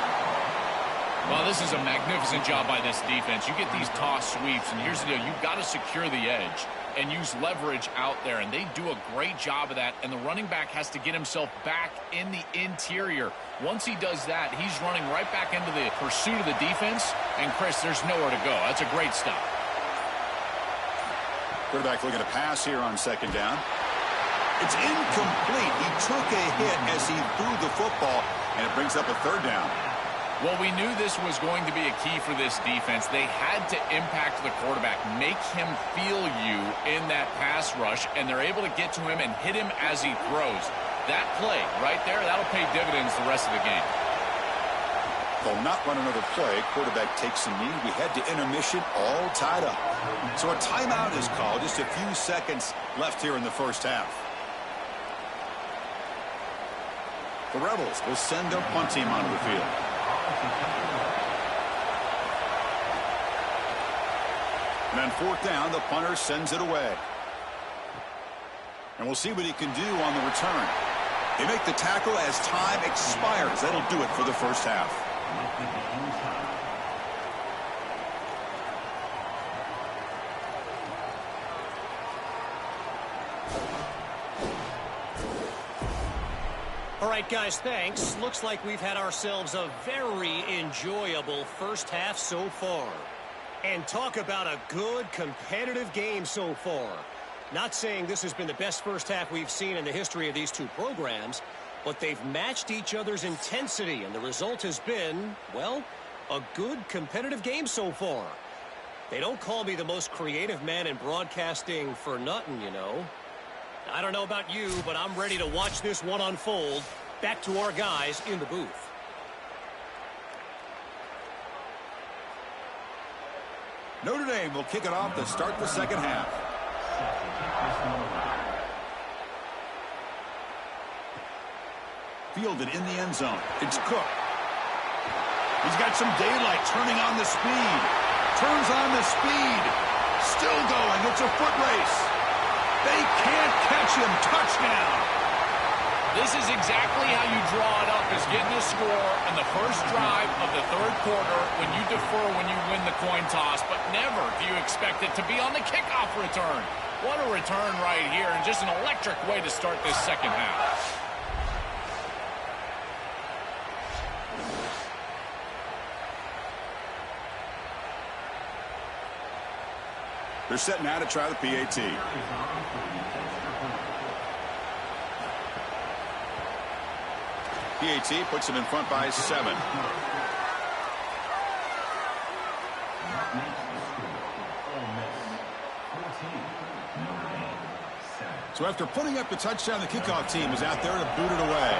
Well, this is a magnificent job by this defense. You get these toss sweeps, and here's the deal. You've got to secure the edge and use leverage out there, and they do a great job of that, and the running back has to get himself back in the interior. Once he does that, he's running right back into the pursuit of the defense, and, Chris, there's nowhere to go. That's a great stop. Quarterback looking to pass here on second down. It's incomplete. He took a hit as he threw the football, and it brings up a third down. Well, we knew this was going to be a key for this defense. They had to impact the quarterback, make him feel you in that pass rush, and they're able to get to him and hit him as he throws. That play right there, that'll pay dividends the rest of the game. They'll not run another play. Quarterback takes a knee. We head to intermission, all tied up. So a timeout is called. Just a few seconds left here in the first half. The Rebels will send their punt team onto the field. And on fourth down, the punter sends it away. And we'll see what he can do on the return. They make the tackle as time expires. That'll do it for the first half. All right, guys, thanks. Looks like we've had ourselves a very enjoyable first half so far. And talk about a good competitive game so far. Not saying this has been the best first half we've seen in the history of these two programs, but they've matched each other's intensity, and the result has been, well, a good competitive game so far. They don't call me the most creative man in broadcasting for nothing, you know. I don't know about you, but I'm ready to watch this one unfold. Back to our guys in the booth. Notre Dame will kick it off to start the second half. Fielded in the end zone. It's Cook. He's got some daylight, turning on the speed. Turns on the speed. Still going. It's a foot race. They can't catch him. Touchdown. This is exactly how you draw it up, is getting a score on the first drive of the third quarter when you defer when you win the coin toss, but never do you expect it to be on the kickoff return. What a return right here, and just an electric way to start this second half. They're setting out to try the PAT. PAT puts him in front by 7. So after putting up the touchdown, the kickoff team is out there to boot it away.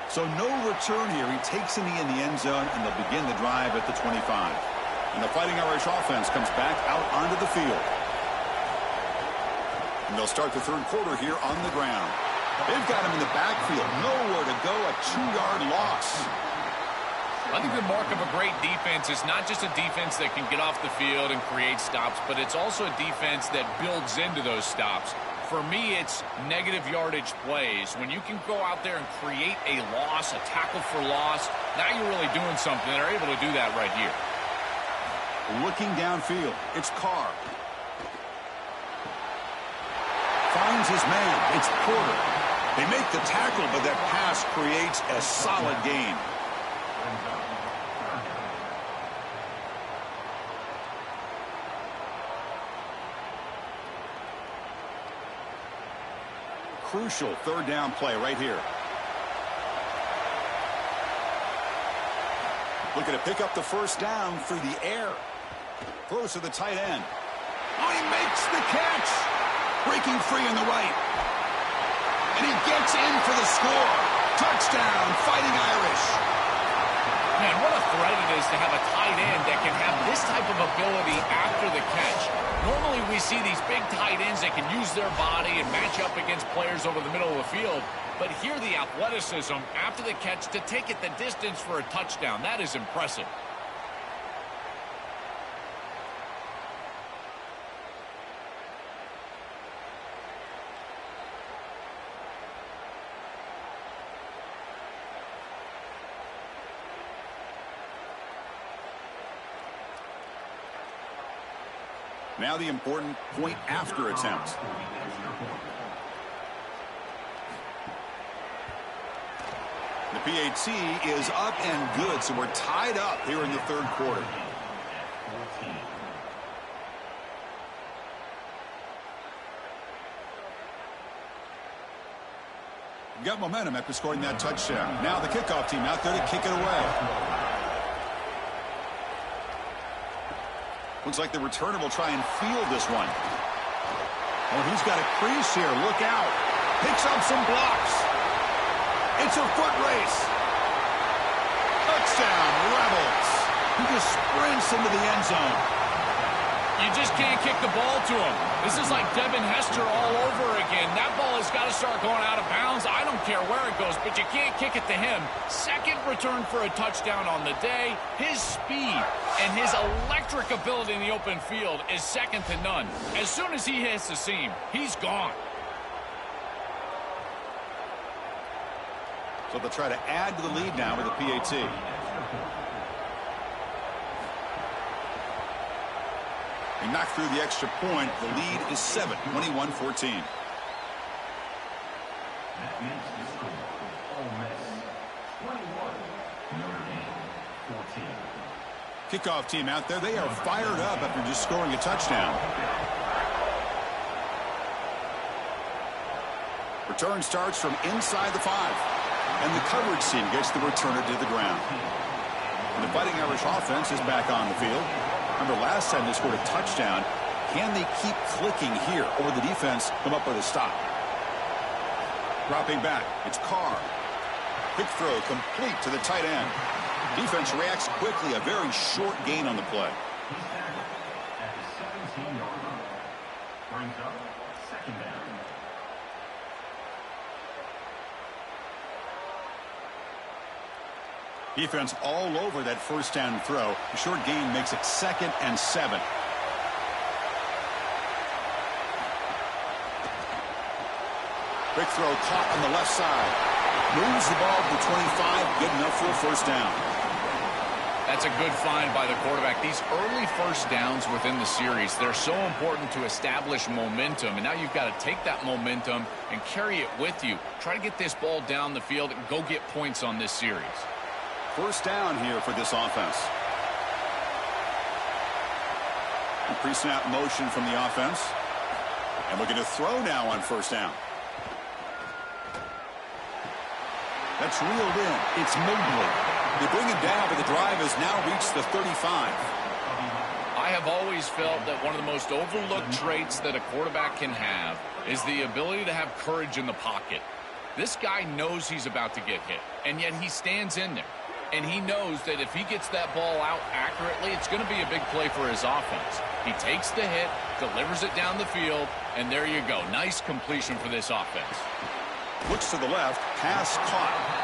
So no return here. He takes a knee in the end zone, and they'll begin the drive at the 25. And the Fighting Irish offense comes back out onto the field. And they'll start the third quarter here on the ground. They've got him in the backfield. Nowhere to go. A 2-yard loss. I think the mark of a great defense is not just a defense that can get off the field and create stops, but it's also a defense that builds into those stops. For me, it's negative yardage plays. When you can go out there and create a loss, a tackle for loss, now you're really doing something. They're able to do that right here. Looking downfield, it's Carr. Finds his man. It's Porter. They make the tackle, but that pass creates a solid gain. Crucial third down play right here. Looking to pick up the first down through the air. Throws to the tight end. Oh, he makes the catch. Breaking free on the right. And he gets in for the score. Touchdown, Fighting Irish. Man, what a threat it is to have a tight end that can have this type of ability after the catch. Normally we see these big tight ends that can use their body and match up against players over the middle of the field. But here the athleticism after the catch to take it the distance for a touchdown. That is impressive. Now the important point after attempt. The PAT is up and good, so we're tied up here in the third quarter. We got momentum after scoring that touchdown. Now the kickoff team out there to kick it away. Looks like the returner will try and field this one. Oh, he's got a crease here. Look out. Picks up some blocks. It's a foot race. Touchdown, Rebels. He just sprints into the end zone. You just can't kick the ball to him. This is like Devin Hester all over again. That ball has got to start going out of bounds. I don't care where it goes, but you can't kick it to him. Second return for a touchdown on the day. His speed and his electric ability in the open field is second to none. As soon as he hits the seam, he's gone. So they'll try to add to the lead now with the PAT. They knock through the extra point. The lead is 7, 21-14. That makes the score Ole Miss 21, Notre Dame 14. Kickoff team out there. They are fired up after just scoring a touchdown. Return starts from inside the 5. And the coverage team gets the returner to the ground. And the Fighting Irish offense is back on the field. Remember last time they scored a touchdown. Can they keep clicking here, or the defense come up with a stop? Dropping back, it's Carr. Quick throw complete to the tight end. Defense reacts quickly, a very short gain on the play. He's tackled at the 17-yard line. Brings up second down. Defense all over that first down throw. A short gain makes it 2nd and 7. Quick throw caught on the left side. Moves the ball to 25. Good enough for a first down. That's a good find by the quarterback. These early first downs within the series, they're so important to establish momentum. And now you've got to take that momentum and carry it with you. Try to get this ball down the field and go get points on this series. First down here for this offense. Pre-snap motion from the offense. And looking to throw now on first down. That's reeled in. It's Mobley. They bring him down, but the drive has now reached the 35. I have always felt that one of the most overlooked traits that a quarterback can have is the ability to have courage in the pocket. This guy knows he's about to get hit, and yet he stands in there. And he knows that if he gets that ball out accurately, it's going to be a big play for his offense. He takes the hit, delivers it down the field, and there you go. Nice completion for this offense. Looks to the left, pass caught.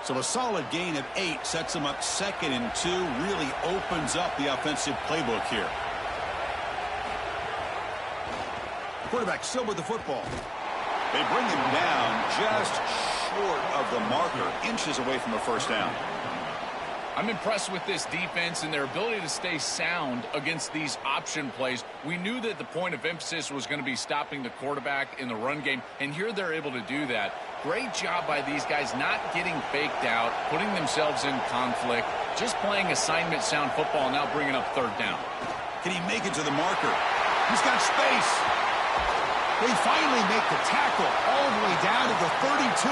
So a solid gain of 8 sets him up 2nd and 2. Really opens up the offensive playbook here. Quarterback still with the football. They bring him down just short of the marker, inches away from a first down. I'm impressed with this defense and their ability to stay sound against these option plays. We knew that the point of emphasis was going to be stopping the quarterback in the run game, and here they're able to do that. Great job by these guys not getting faked out, putting themselves in conflict, just playing assignment sound football, now bringing up third down. Can he make it to the marker? He's got space. They finally make the tackle all the way down to the 32.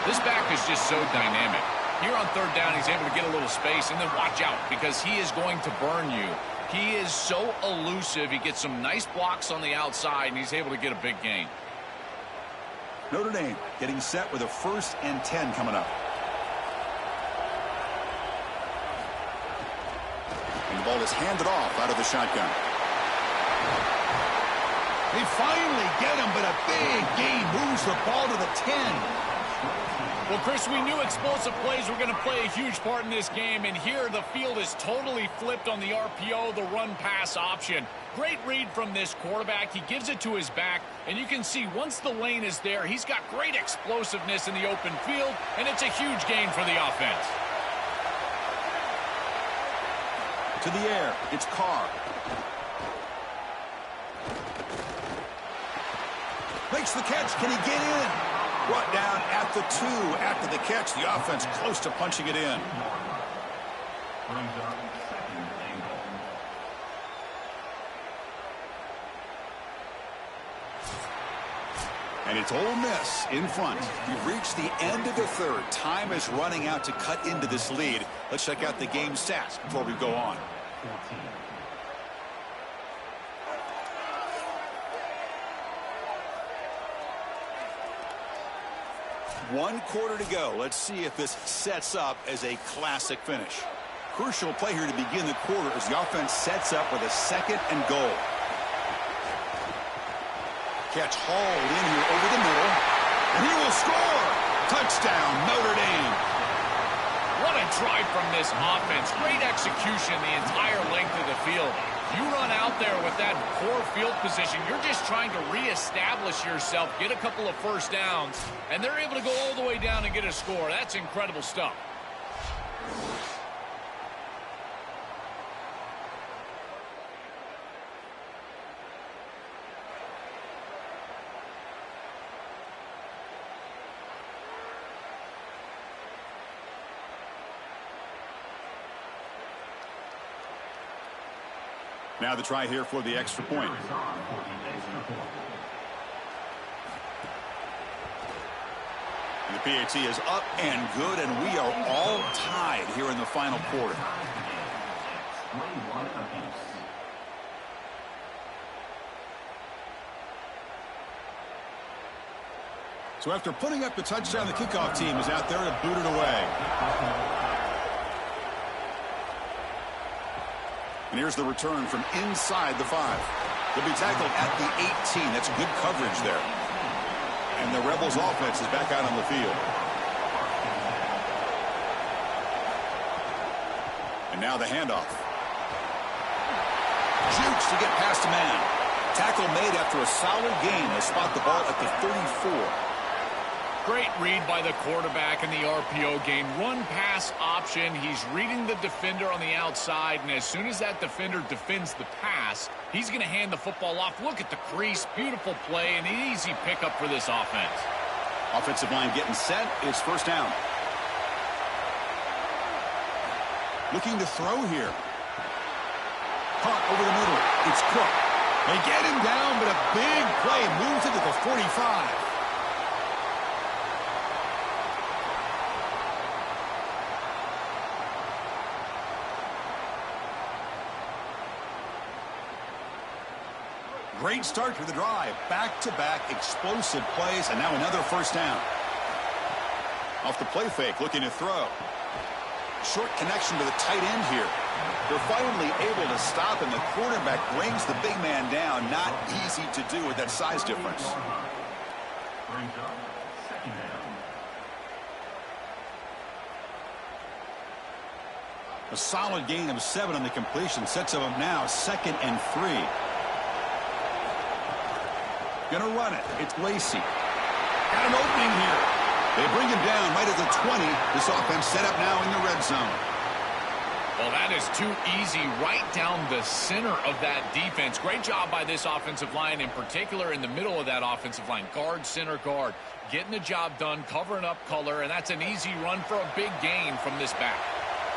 This back is just so dynamic. Here on third down, he's able to get a little space, and then watch out because he is going to burn you. He is so elusive. He gets some nice blocks on the outside, and he's able to get a big gain. Notre Dame getting set with a 1st and 10 coming up. And the ball is handed off out of the shotgun. They finally get him, but a big gain moves the ball to the 10. Well, Chris, we knew explosive plays were going to play a huge part in this game, and here the field is totally flipped on the RPO, the run-pass option. Great read from this quarterback. He gives it to his back, and you can see once the lane is there, he's got great explosiveness in the open field, and it's a huge gain for the offense. To the air, it's Carr. Makes the catch. Can he get in? Brought down at the 2 after the catch. The offense close to punching it in. Brings up 2nd and goal. And it's Ole Miss in front. We've reached the end of the third. Time is running out to cut into this lead. Let's check out the game stats before we go on. 14. One quarter to go. Let's see if this sets up as a classic finish. Crucial play here to begin the quarter as the offense sets up with a 2nd and goal. Catch hauled in here over the middle, and he will score. Touchdown, Notre Dame. What a drive from this offense. Great execution the entire length of the field. You run out there with that poor field position, you're just trying to reestablish yourself, get a couple of first downs, and they're able to go all the way down and get a score. That's incredible stuff. Now the try here for the extra point. The PAT is up and good, and we are all tied here in the final quarter. 21 apiece. So after putting up the touchdown, the kickoff team is out there to boot it away. And here's the return from inside the 5. They'll be tackled at the 18. That's good coverage there. And the Rebels offense is back out on the field. And now the handoff. Jukes to get past a man. Tackle made after a solid gain. They spot the ball at the 34. Great read by the quarterback in the RPO game. Run pass option. He's reading the defender on the outside, and as soon as that defender defends the pass, he's going to hand the football off. Look at the crease. Beautiful play and an easy pickup for this offense. Offensive line getting set. It's first down. Looking to throw here. Caught over the middle. It's Cook. They get him down, but a big play moves it to the 45. Great start to the drive. Back-to-back explosive plays, and now another first down. Off the play fake, looking to throw. Short connection to the tight end here. They're finally able to stop, and the quarterback brings the big man down. Not easy to do with that size difference. Brings up 2nd down. A solid gain of 7 on the completion sets them up now 2nd and 3. Gonna run it. It's Lacey. Got an opening here. They bring him down right at the 20. This offense set up now in the red zone. Well, that is too easy right down the center of that defense. Great job by this offensive line, in particular in the middle of that offensive line. Guard, center, guard. Getting the job done, covering up color, and that's an easy run for a big gain from this back.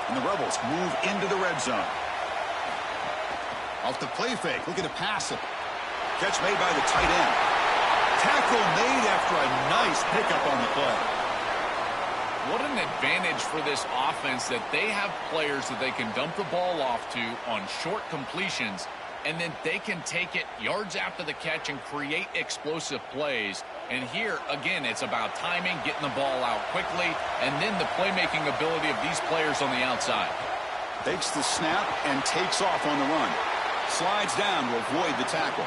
And the Rebels move into the red zone. Off the play fake, looking to pass it. Catch made by the tight end. Tackle made after a nice pickup on the play. What an advantage for this offense that they have players that they can dump the ball off to on short completions, and then they can take it yards after the catch and create explosive plays. And here, again, it's about timing, getting the ball out quickly, and then the playmaking ability of these players on the outside. Takes the snap and takes off on the run. Slides down to avoid the tackle.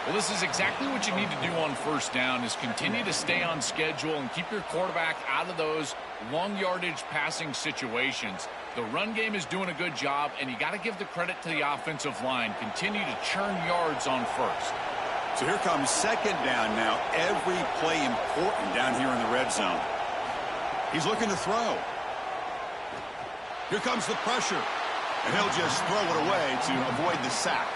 Well, this is exactly what you need to do on first down, is continue to stay on schedule and keep your quarterback out of those long yardage passing situations. The run game is doing a good job, and you got to give the credit to the offensive line. Continue to churn yards on first. So here comes second down now. Every play important down here in the red zone. He's looking to throw. Here comes the pressure. And he'll just throw it away to avoid the sack.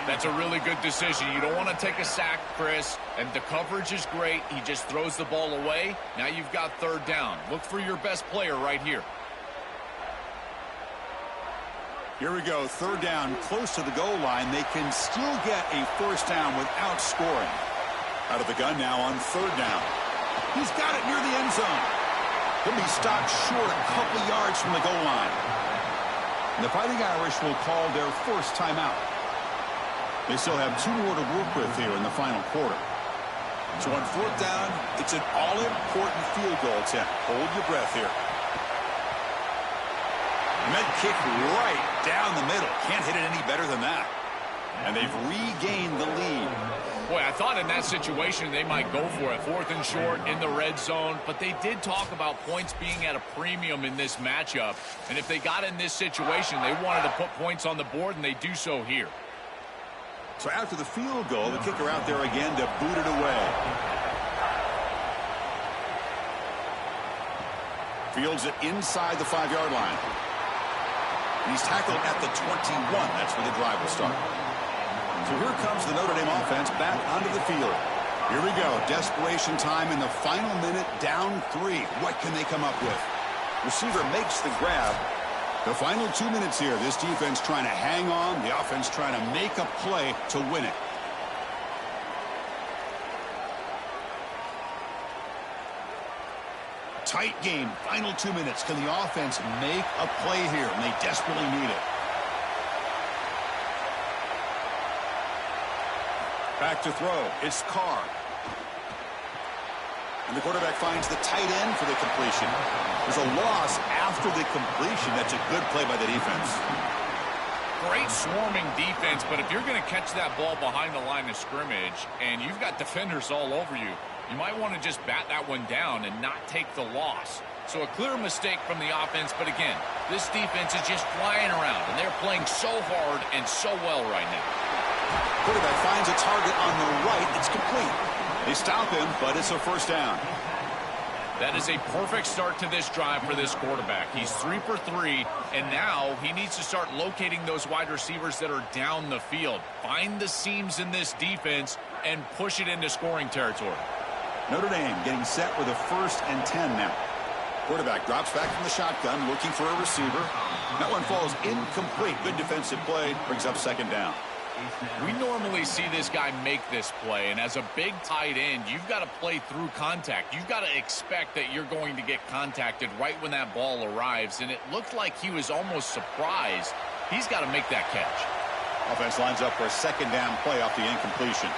That's a really good decision. You don't want to take a sack, Chris, and the coverage is great. He just throws the ball away. Now you've got third down. Look for your best player right here. Here we go, third down, close to the goal line. They can still get a first down without scoring. Out of the gun now on third down. He's got it near the end zone. He'll be stopped short a couple yards from the goal line. And the Fighting Irish will call their first timeout. They still have 2 more to work with here in the final quarter. So on fourth down, it's an all-important field goal attempt. Hold your breath here. And that kick right down the middle. Can't hit it any better than that. And they've regained the lead. Boy, I thought in that situation they might go for it. 4th and short in the red zone. But they did talk about points being at a premium in this matchup. And if they got in this situation, they wanted to put points on the board, and they do so here. So after the field goal, the kicker out there again to boot it away. Fields it inside the 5-yard line. He's tackled at the 21. That's where the drive will start. So here comes the Notre Dame offense back onto the field. Here we go. Desperation time in the final minute, down 3. What can they come up with? Receiver makes the grab. The final 2 minutes here. This defense trying to hang on. The offense trying to make a play to win it. Tight game. Final 2 minutes. Can the offense make a play here? And they desperately need it. Back to throw. It's Carr. And the quarterback finds the tight end for the completion. There's a loss after the completion. That's a good play by the defense. Great swarming defense, but if you're going to catch that ball behind the line of scrimmage and you've got defenders all over you, you might want to just bat that one down and not take the loss. So a clear mistake from the offense, but again, this defense is just flying around, and they're playing so hard and so well right now. Quarterback finds a target on the right. It's complete. They stop him, but it's a first down. That is a perfect start to this drive for this quarterback. He's 3 for 3, and now he needs to start locating those wide receivers that are down the field. Find the seams in this defense and push it into scoring territory. Notre Dame getting set with a 1st and 10 now. Quarterback drops back from the shotgun, looking for a receiver. That one falls incomplete. Good defensive play, brings up second down. We normally see this guy make this play, and as a big tight end, you've got to play through contact. You've got to expect that you're going to get contacted right when that ball arrives, and it looked like he was almost surprised. He's got to make that catch. Offense lines up for a second down play off the incompletion.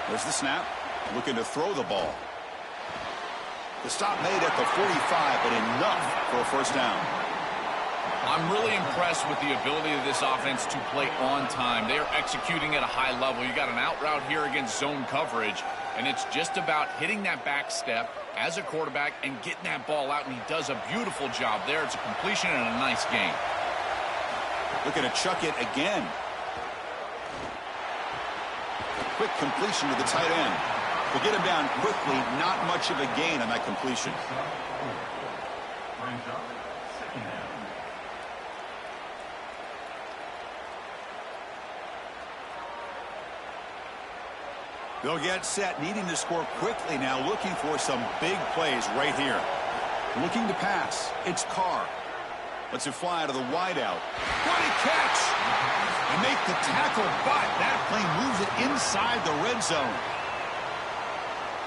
There's the snap, looking to throw the ball. The stop made at the 45, but enough for a first down. I'm really impressed with the ability of this offense to play on time. They are executing at a high level. You got an out route here against zone coverage, and it's just about hitting that back step as a quarterback and getting that ball out, and he does a beautiful job there. It's a completion and a nice game. Looking to chuck it again. Quick completion to the tight end. To get him down quickly, not much of a gain on that completion. They'll get set, needing to score quickly now, looking for some big plays right here. Looking to pass. It's Carr. Lets it fly to the wideout. What a catch! And make the tackle, but that play moves it inside the red zone.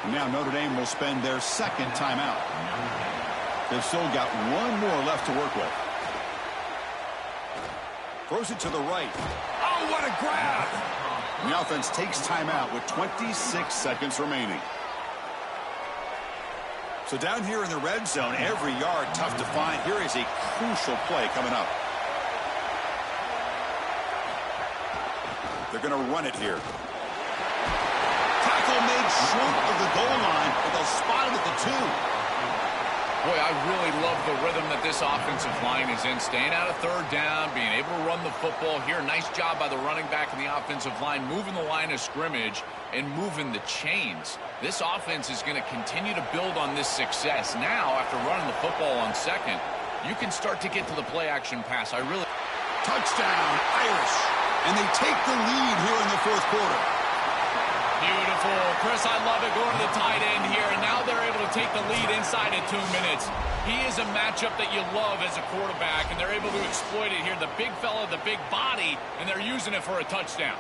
And now Notre Dame will spend their second timeout. They've still got one more left to work with. Throws it to the right. Oh, what a grab! And the offense takes timeout with 26 seconds remaining. So down here in the red zone, every yard tough to find. Here is a crucial play coming up. They're going to run it here. Tackle made short of the goal line, but they'll spot it at the 2. Boy, I really love the rhythm that this offensive line is in. Staying out of third down, being able to run the football here. Nice job by the running back and the offensive line, moving the line of scrimmage and moving the chains. This offense is going to continue to build on this success. Now, after running the football on second, you can start to get to the play-action pass. Touchdown, Irish. And they take the lead here in the fourth quarter. Beautiful. Chris, I love it going to the tight end here, and now they're able to take the lead inside of 2 minutes. He is a matchup that you love as a quarterback, and they're able to exploit it here. The big fella, the big body, and they're using it for a touchdown.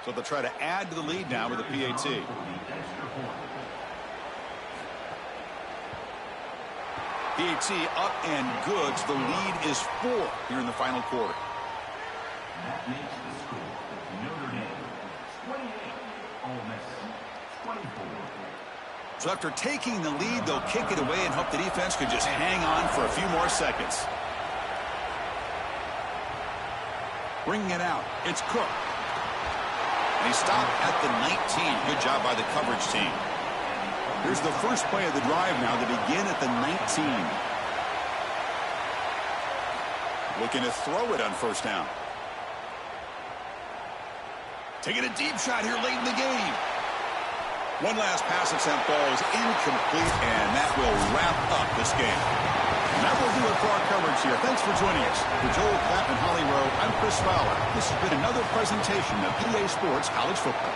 So they'll try to add to the lead now with a PAT. PAT up and good. So the lead is 4 here in the final quarter. That makes the score Notre Dame 28, Ole Miss 24. So after taking the lead, they'll kick it away and hope the defense could just hang on for a few more seconds. Bringing it out. It's Cook. And he stopped at the 19. Good job by the coverage team. Here's the first play of the drive now to begin at the 19. Looking to throw it on first down. Taking a deep shot here late in the game. One last pass attempt, ball is incomplete, and that will wrap up this game. And that will do it for our coverage here. Thanks for joining us. For Joel Klatt and Holly Rowe, I'm Chris Fowler. This has been another presentation of EA Sports College Football.